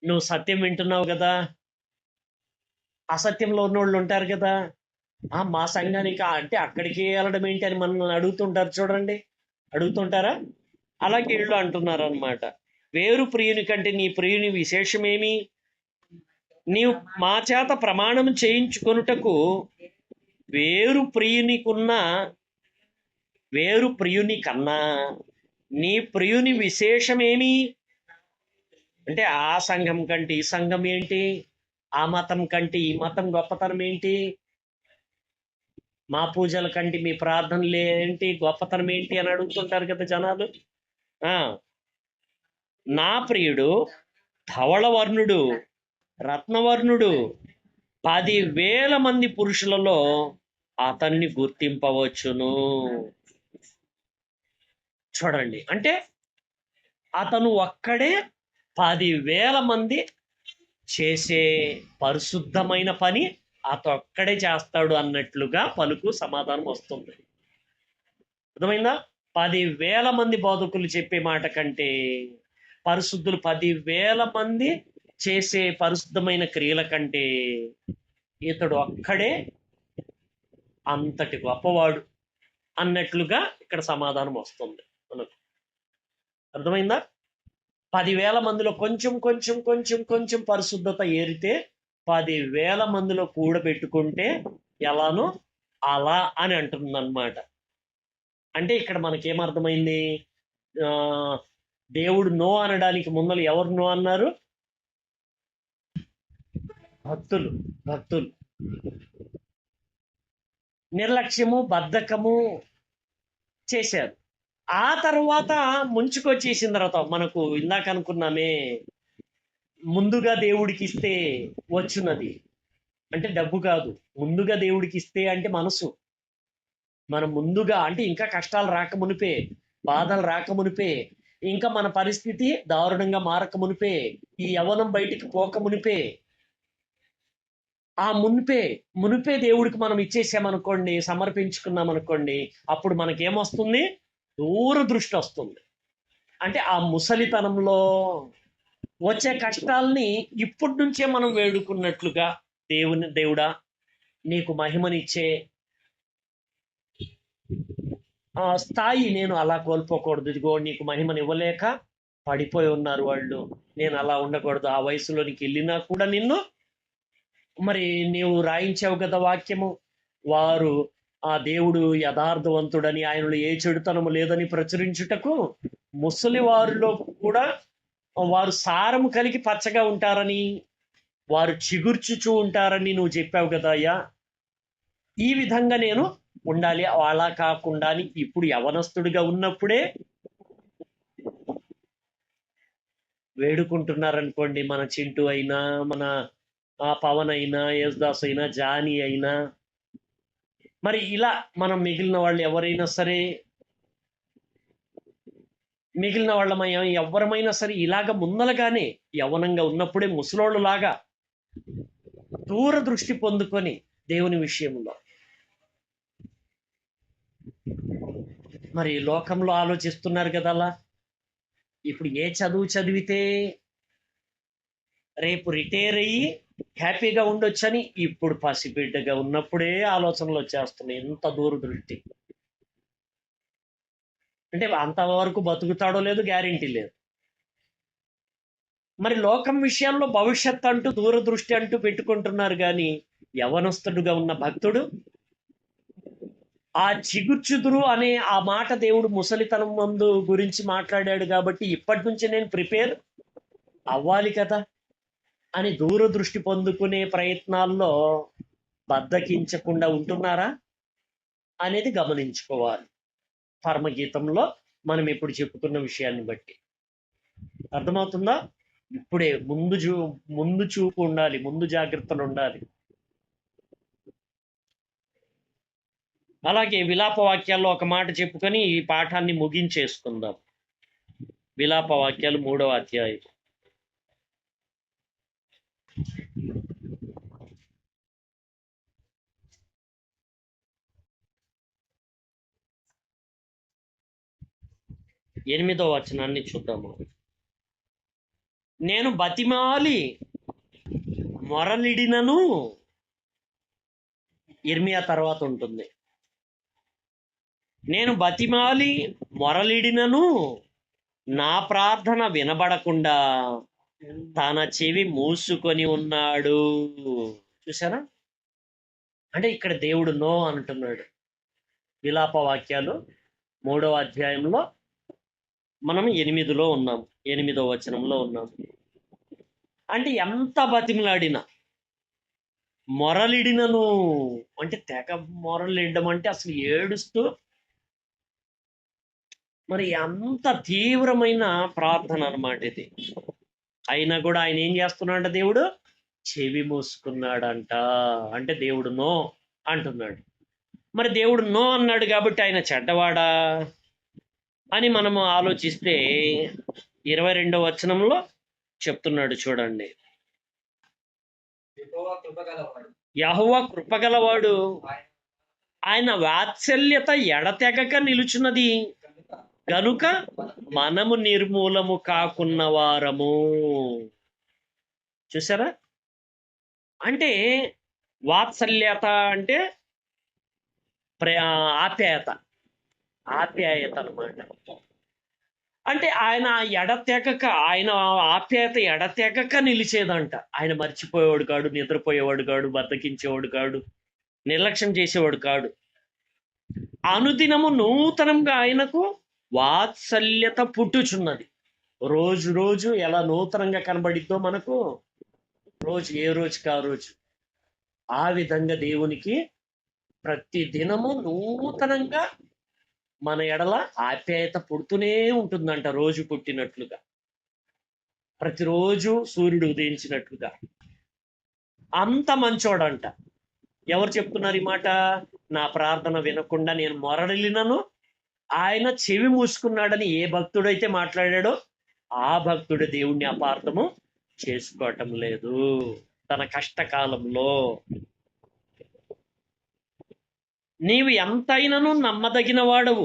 నువ్వు సత్యం వింటున్నావు కదా, అసత్యంలో ఉన్నోళ్ళు ఉంటారు కదా, మా సంఘానికి అంటే అక్కడికి వెళ్ళడం ఏంటి అని మనల్ని అడుగుతుంటారు. చూడండి, అడుగుతుంటారా? అలాగే వీళ్ళు అంటున్నారు అనమాట. వేరు ప్రియుని కంటే నీ ప్రియుని విశేషమేమి? నీవు మా చేత ప్రమాణం చేయించుకొనుటకు వేరు ప్రియుని కన్నా నీ ప్రియుని విశేషమేమి? అంటే ఆ సంఘం కంటే ఈ సంఘం ఏంటి, ఆ మతం కంటే ఈ మతం గొప్పతనం ఏంటి, మా పూజల కంటే మీ ప్రార్థనలు ఏంటి, గొప్పతనం ఏంటి అని అడుగుతుంటారు కదా జనాలు. ఆ నా ప్రియుడు ధవళవర్ణుడు, రత్నవర్ణుడు, 10,000 మంది పురుషులలో అతన్ని గుర్తింపవచ్చును. చూడండి, అంటే అతను ఒక్కడే 10,000 మంది చేసే పరిశుద్ధమైన పని అతను ఒక్కడే చేస్తాడు అన్నట్లుగా పలుకు సమాధానం వస్తుంది. అర్థమైందా? 10,000 మంది బోధకులు చెప్పే మాట కంటే పరిశుద్ధులు 10,000 మంది చేసే పరిశుద్ధమైన క్రియల కంటే ఇతడు ఒక్కడే అంతటి గొప్పవాడు అన్నట్లుగా ఇక్కడ సమాధానం వస్తుంది మనకు. అర్థమైందా? 10,000 మందిలో కొంచెం కొంచెం కొంచెం కొంచెం పరిశుద్ధత ఏరితే 10,000 మందిలో కూడబెట్టుకుంటే ఎలానో అలా అని అంటుంది అనమాట. అంటే ఇక్కడ మనకేమర్థమైంది? ఆ, దేవుడు నో అనడానికి ముందర ఎవరు నో అన్నారు? భక్తులు. భక్తులు నిర్లక్ష్యము, బద్ధకము చేశారు. ఆ తర్వాత ముంచుకొచ్చేసిన తర్వాత మనకు ఇందాక అనుకున్నామే, ముందుగా దేవుడికి ఇస్తే వచ్చున్నది అంటే డబ్బు కాదు, ముందుగా దేవుడికి ఇస్తే అంటే మనసు. మనం ముందుగా అంటే ఇంకా కష్టాలు రాకమునిపే, బాధలు రాకమునిపే, ఇంకా మన పరిస్థితి దారుణంగా మారకమునిపే, ఈ యవ్వనం బయటికి పోకమునిపే, ఆ మునిపే దేవుడికి మనం ఇచ్చేసామనుకోండి, సమర్పించుకున్నాం అనుకోండి, అప్పుడు మనకేమొస్తుంది? దూరదృష్టి వస్తుంది. అంటే ఆ ముసలితనంలో వచ్చే కష్టాల్ని ఇప్పటి నుంచే మనం వేడుకున్నట్లుగా, దేవుడా నీకు మహిమనిచ్చే ఆ స్థాయి నేను అలా కోల్పోకూడదు. ఇదిగో నీకు మహిమని ఇవ్వలేక పడిపోయి ఉన్నారు వాళ్ళు, నేను అలా ఉండకూడదు. ఆ వయసులోనికి వెళ్ళినా కూడా నిన్ను మరి నీవు రాయించావు కదా వాక్యము, వారు ఆ దేవుడు యథార్థవంతుడని, ఆయనలో ఏ చెడుతనము లేదని ప్రచురించుటకు ముసలి వారిలో కూడా వారు సారము కలిగి పచ్చగా ఉంటారని, వారు చిగుర్చుచూ ఉంటారని నువ్వు చెప్పావు కదా అయ్యా. ఈ విధంగా నేను ఉండాలి. అలా కాకుండా ఇప్పుడు యవనస్తుడిగా ఉన్నప్పుడే వేడుకుంటున్నారనుకోండి, మన చింటూ అయినా, మన పవన్ అయినా, యేసుదాస్ అయినా, జానీ అయినా, మరి ఇలా మనం మిగిలిన వాళ్ళు ఎవరైనా సరే, మిగిలిన వాళ్ళ ఎవరమైనా సరే ఇలాగ ముందలగానే యవనంగా ఉన్నప్పుడే ముసలోళ్ళు లాగా దూరదృష్టి పొందుకొని దేవుని విషయంలో, మరి లోకంలో ఆలోచిస్తున్నారు కదా అలా. ఇప్పుడు ఏ చదువు చదివితే రేపు రిటైర్ అయ్యి హ్యాపీగా ఉండొచ్చని ఇప్పుడు పసిబిడ్డగా ఉన్నప్పుడే ఆలోచనలు వచ్చేస్తున్నాయి. ఎంత దూరదృష్టి అంటే అంతవరకు బతుకుతాడో లేదు, గ్యారెంటీ లేదు. మరి లోకం విషయాల్లో భవిష్యత్ అంటూ దూరదృష్టి అంటూ పెట్టుకుంటున్నారు, కానీ యవనస్తుడుగా ఉన్న భక్తుడు ఆ చిగుర్చుదురు అనే ఆ మాట దేవుడు ముసలితనం ముందు గురించి మాట్లాడాడు కాబట్టి ఇప్పటి నుంచి నేను ప్రిపేర్ అవ్వాలి కదా అని దూరదృష్టి పొందుకునే ప్రయత్నాల్లో బద్దకించకుండా ఉంటున్నారా అనేది గమనించుకోవాలి. పరమగీతంలో మనం ఇప్పుడు చెప్పుకున్న విషయాన్ని బట్టి అర్థమవుతుందా? ఇప్పుడే ముందు చూపు ఉండాలి, ముందు జాగ్రత్తలు ఉండాలి. అలాగే విలాప వాక్యాల్లో ఒక మాట చెప్పుకొని ఈ పాఠాన్ని ముగించేసుకుందాం. విలాప వాక్యాలు 3వ అధ్యాయం. ఎనిమిదో వచనాన్ని చూద్దాము. నేను బతిమాలి మొరలిడినను, ఇర్మియా తర్వాత ఉంటుంది. నేను బతిమాలి మొరలిడినను నా ప్రార్థన వినబడకుండా తన చెవి మూసుకొని ఉన్నాడు. చూసారా? అంటే ఇక్కడ దేవుడు నో అంటున్నాడు. విలాప వాక్యాలు 3వ అధ్యాయంలో మనం 8లో ఉన్నాం, 8వ వచనంలో ఉన్నాం. అంటే ఎంత బతిమలాడినా, మొరలిడినను, అంటే తెగ మొరలిడడం అంటే అసలు ఏడుస్తూ, మరి అంత తీవ్రమైన ప్రార్థన అన్నమాట ఇది. అయినా కూడా ఆయన ఏం చేస్తున్నాడంట? దేవుడు చెవి మూసుకున్నాడంట. అంటే దేవుడు నో అంటున్నాడు. మరి దేవుడు నో అన్నాడు కాబట్టి ఆయన చెడ్డవాడా అని మనము ఆలోచిస్తే 22వ వచనంలో చెప్తున్నాడు చూడండి. యెహోవా కృపగలవాడు, ఆయన వాత్సల్యత ఎడతెగక నిలుచున్నది గనుక మనము నిర్మూలము కాకున్న వారము. చూసారా? అంటే వాత్సల్యత అంటే ఆప్యాయత, ఆప్యాయత అన్నమాట. అంటే ఆయన ఎడతెగక, ఆయన ఆప్యాయత ఎడతెగక నిలిచేదంట. ఆయన మర్చిపోయేవాడు కాడు, నిద్రపోయేవాడు కాడు, బద్దకించేవాడు కాడు, నిర్లక్ష్యం చేసేవాడు కాడు. అనుదినము నూతనంగా ఆయనకు వాత్సల్యత పుట్టుచున్నది. రోజు రోజు ఎలా నూతనంగా కనబడిద్దో మనకు, రోజు ఏ రోజుకి ఆ రోజు ఆ విధంగా దేవునికి ప్రతి దినము నూతనంగా మన ఎడల ఆప్యాయత పుడుతూనే ఉంటుందంట, రోజు పుట్టినట్లుగా, ప్రతిరోజు సూర్యుడు ఉదయించినట్లుగా. అంత మంచోడంట. ఎవరు చెప్తున్నారు ఈ మాట? నా ప్రార్థన వినకుండా నేను మొరలినను ఆయన చెవి మూసుకున్నాడని ఏ భక్తుడైతే మాట్లాడాడో ఆ భక్తుడు దేవుణ్ణి అపార్థము చేసుకోవటం లేదు తన కష్టకాలంలో. నీవు ఎంతైనను నమ్మదగిన వాడవు,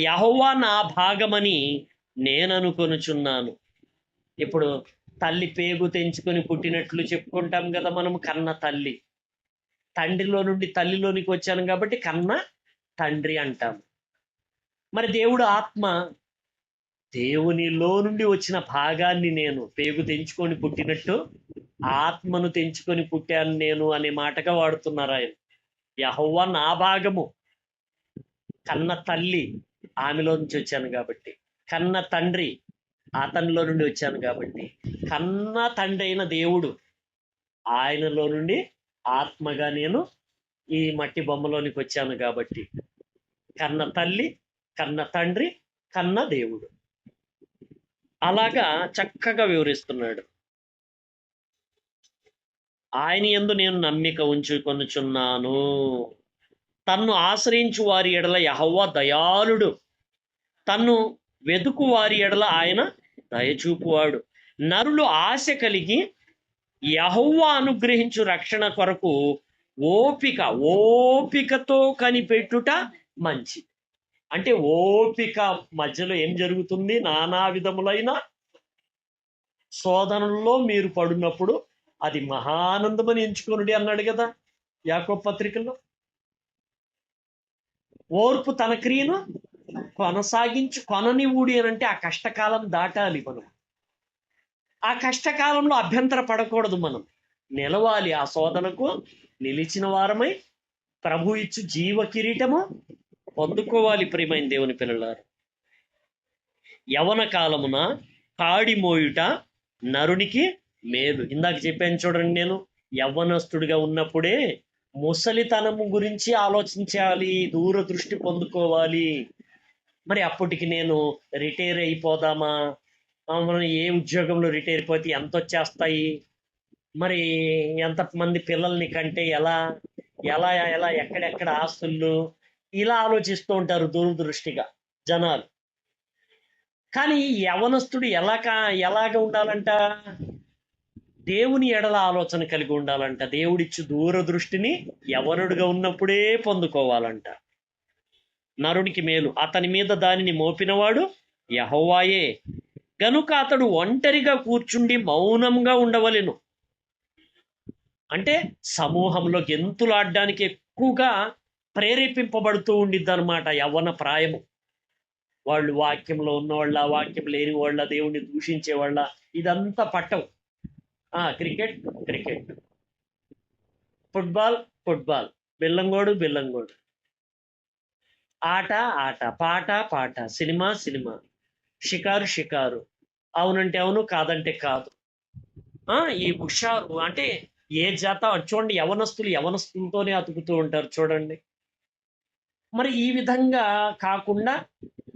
యెహోవా నా భాగమని నేను అనుకొనుచున్నాను. ఇప్పుడు తల్లి పేగు తెంచుకొని పుట్టినట్లు చెప్పుకుంటాం కదా మనం, కన్న తల్లి. తండ్రిలో నుండి తల్లిలోనికి వచ్చాను కాబట్టి కన్న తండ్రి అంటాం. మరి దేవుడు ఆత్మ, దేవునిలో నుండి వచ్చిన భాగాన్ని నేను పేగు తెంచుకొని పుట్టినట్టు ఆత్మను తెంచుకొని పుట్టాను నేను అనే మాటగా వాడుతున్నారు ఆయన. యెహోవా నా భాగము, కన్న తల్లి ఆమెలో నుంచి వచ్చాను కాబట్టి, కన్న తండ్రి అతనిలో నుండి వచ్చాను కాబట్టి, కన్న తండ్రి అయిన దేవుడు ఆయనలో నుండి ఆత్మగా నేను ఈ మట్టి బొమ్మలోనికి వచ్చాను కాబట్టి, కన్న తల్లి, కన్న తండ్రి, కన్న దేవుడు. అలాగా చక్కగా వివరిస్తున్నాడు. ఆయన యందు నేను నమ్మిక ఉంచుకొనుచున్నాను. తన్ను ఆశ్రయించు వారి ఎడల యెహోవా దయాళుడు, తన్ను వెదుకు వారి ఎడల ఆయన దయచూపువాడు. నరులు ఆశ కలిగి యెహోవా అనుగ్రహించు రక్షణ కొరకు ఓపికతో కనిపెట్టుట మంచిది. అంటే ఓపిక మధ్యలో ఏం జరుగుతుంది? నానా విధములైన శోధనల్లో మీరు పడినప్పుడు అది మహానందమని ఎంచుకొనుడి అన్నాడు కదా యాకోబు పత్రికలో. ఓర్పు తన క్రియను కొననివ్వుడి అని అంటే ఆ కష్టకాలం దాటాలి మనం. ఆ కష్టకాలంలో అభ్యంతర పడకూడదు మనం, నిలవాలి. ఆ శోధనకు నిలిచిన వారమై ప్రభు ఇచ్చు జీవ కిరీటము పొందుకోవాలి. ప్రియమైన దేవుని పిల్లలారు, యవన కాలమున కాడి మోయుట నరునికి మేలు. ఇందాక చెప్పాను చూడండి, నేను యవ్వనస్తుడిగా ఉన్నప్పుడే ముసలితనము గురించి ఆలోచించాలి, దూరదృష్టి పొందుకోవాలి. మరి అప్పటికి నేను రిటైర్ అయిపోదామా? మనం ఏ ఉద్యోగంలో రిటైర్ అయిపోతే ఎంత వచ్చేస్తాయి, మరి ఎంతమంది పిల్లల్ని కంటే ఎలా ఎలా ఎలా ఎక్కడెక్కడ ఆస్తులు, ఇలా ఆలోచిస్తూ ఉంటారు దూరదృష్టిగా జనాలు. కానీ యవనస్తుడు ఎలాగ ఉండాలంట? దేవుని ఎడల ఆలోచన కలిగి ఉండాలంట. దేవుడిచ్చు దూరదృష్టిని యవనుడుగా ఉన్నప్పుడే పొందుకోవాలంట. నరునికి మేలు, అతని మీద దానిని మోపినవాడు యెహోవాయే గనుక అతడు ఒంటరిగా కూర్చుండి మౌనంగా ఉండవలెను. అంటే సమూహంలో గెంతులాడడానికి ఎక్కువగా ప్రేరేపింపబడుతూ ఉండిద్ది అనమాట యవ్వన ప్రాయము. వాళ్ళు వాక్యంలో ఉన్నవాళ్ళ, వాక్యం లేని వాళ్ళ, దేవుణ్ణి దూషించే వాళ్ళ, ఇదంతా పట్టవు. క్రికెట్, ఫుట్బాల్, బిల్లంగోడు, ఆట, పాట, సినిమా, షికారు. అవునంటే అవును, కాదంటే కాదు. ఈ హుషారు అంటే ఏ జత చూడండి, యవనస్తులతోనే అతుకుతూ ఉంటారు చూడండి. మరి ఈ విధంగా కాకుండా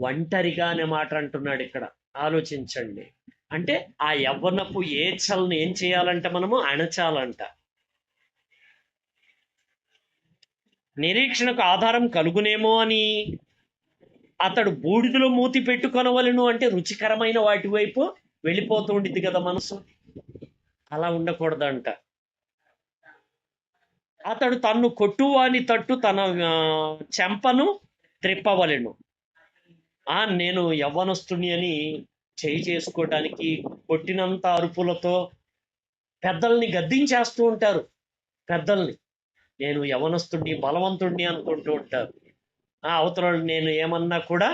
ఒంటరిగా అనే మాట అంటున్నాడు ఇక్కడ. ఆలోచించండి. అంటే ఆ యవ్వనపు ఏచ్ఛలను ఏం చేయాలంట, మనము అణచాలంట. నిరీక్షణకు ఆధారం కలుగునేమో అని అతడు బూడిదలో మూతి పెట్టుకొనవలెను అంటే రుచికరమైన వాటి వైపు వెళ్ళిపోతూ ఉండిద్ది కదా మనసు. అలా ఉండకూడదంట. అతడు తన్ను కొట్టువాని తట్టు తన చెంపను త్రిప్పవలెను. నేను యవ్వనస్తుని అని చేయి చేసుకోవటానికి కొట్టినంత అరుపులతో పెద్దల్ని గద్దించేస్తూ ఉంటారు. పెద్దల్ని నేను యవ్వనస్తుడిని, బలవంతుడిని అనుకుంటూ ఉంటారు. అవతల నేను ఏమన్నా కూడా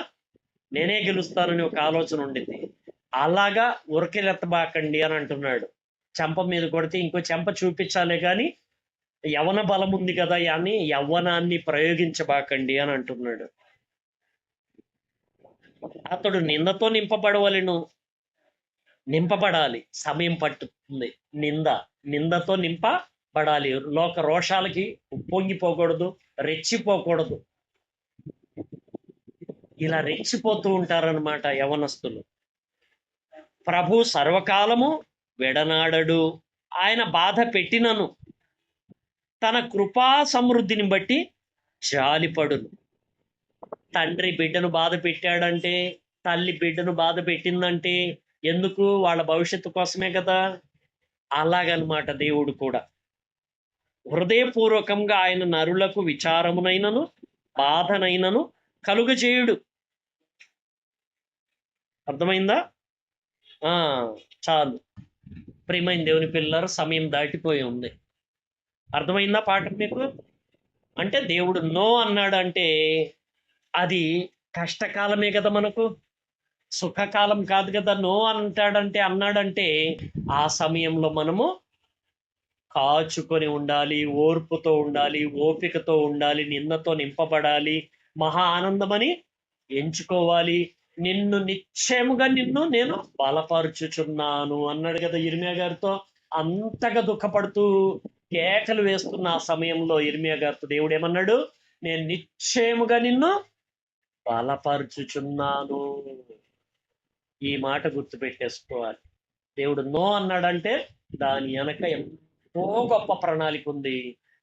నేనే గెలుస్తానని ఒక ఆలోచన ఉండింది. అలాగా ఉరకెలెత్తబాకండి అని అంటున్నాడు. చెంప మీద కొడితే ఇంకో చెంప చూపించాలే కానీ యవ్వన బలం ఉంది కదా అని యవ్వనాన్ని ప్రయోగించబాకండి అని అంటున్నాడు. అతడు నిందతో నింపబడాలి. సమయం పట్టుతుంది. నిందతో నింపబడాలి. లోక రోషాలకి పొంగిపోకూడదు, రెచ్చిపోకూడదు. ఇలా రెచ్చిపోతూ ఉంటారనమాట యవనస్తులు. ప్రభు సర్వకాలము విడనాడడు, ఆయన బాధ పెట్టినను తన కృపా సమృద్ధిని బట్టి జాలిపడును. తండ్రి బిడ్డను బాధ పెట్టాడంటే, తల్లి బిడ్డను బాధ పెట్టిందంటే ఎందుకు? వాళ్ళ భవిష్యత్తు కోసమే కదా. అలాగనమాట దేవుడు కూడా హృదయపూర్వకంగా ఆయన నరులకు విచారమునైనను బాధనైనను కలుగజేయుడు. అర్థమైందా? చాలు ప్రియమైన దేవుని పిల్లలు, సమయం దాటిపోయి ఉంది. అర్థమైందా పాఠం మీకు? అంటే దేవుడు నో అన్నాడు అంటే అది కష్టకాలమే కదా, మనకు సుఖకాలం కాదు కదా. నో అన్నాడంటే ఆ సమయంలో మనము కాచుకొని ఉండాలి, ఓర్పుతో ఉండాలి, ఓపికతో ఉండాలి, నిందతో నింపబడాలి, మహా ఆనందమని ఎంచుకోవాలి. నిశ్చయముగా నేను బలపరుచుచున్నాను అన్నాడు కదా ఇర్మియా గారితో. అంతగా దుఃఖపడుతూ కేకలు వేస్తున్న ఆ సమయంలో ఇర్మియా గారితో దేవుడు ఏమన్నాడు? నేను నిశ్చయముగా నిన్ను బలపరుచుచున్నాను. ఈ మాట గుర్తుపెట్టేసుకోవాలి. దేవుడు నో అన్నాడంటే దాని వెనక ఎంతో గొప్ప ప్రణాళిక ఉంది,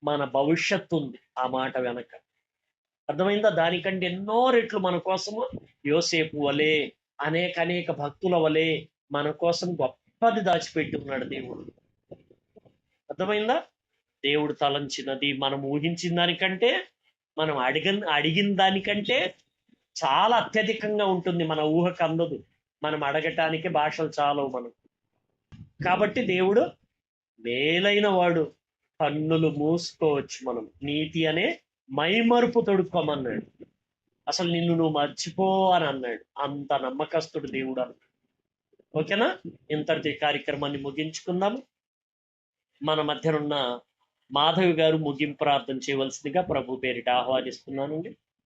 మన భవిష్యత్తు ఉంది ఆ మాట వెనక. అర్థమైందా? దానికంటే ఎన్నో రెట్లు మన కోసము యోసేపు వలె అనేక భక్తుల వలె మన కోసం గొప్పది దాచిపెట్టి ఉన్నాడు దేవుడు. అర్థమైందా? దేవుడు తలంచినది మనం ఊహించిన దానికంటే, మనం అడిగిన దానికంటే చాలా అత్యధికంగా ఉంటుంది. మన ఊహకు అందదు. మనం అడగటానికి భాషలు చాలవు మనం. కాబట్టి దేవుడు మేలైన వాడు. కన్నులు మూసుకోవచ్చు మనం. నీతి అనే మైమరుపు తొడుక్కోమన్నాడు. అసలు నిన్ను నువ్వు మర్చిపో అని అన్నాడు. అంత నమ్మకస్తుడు దేవుడు అన్నాడు. ఓకేనా? ఇంతటి కార్యక్రమాన్ని ముగించుకుందాము. మన మధ్యనున్న మాధవి గారు ముగింపు ప్రార్థన చేయవలసిందిగా ప్రభు పేరిట ఆహ్వానిస్తున్నానండి.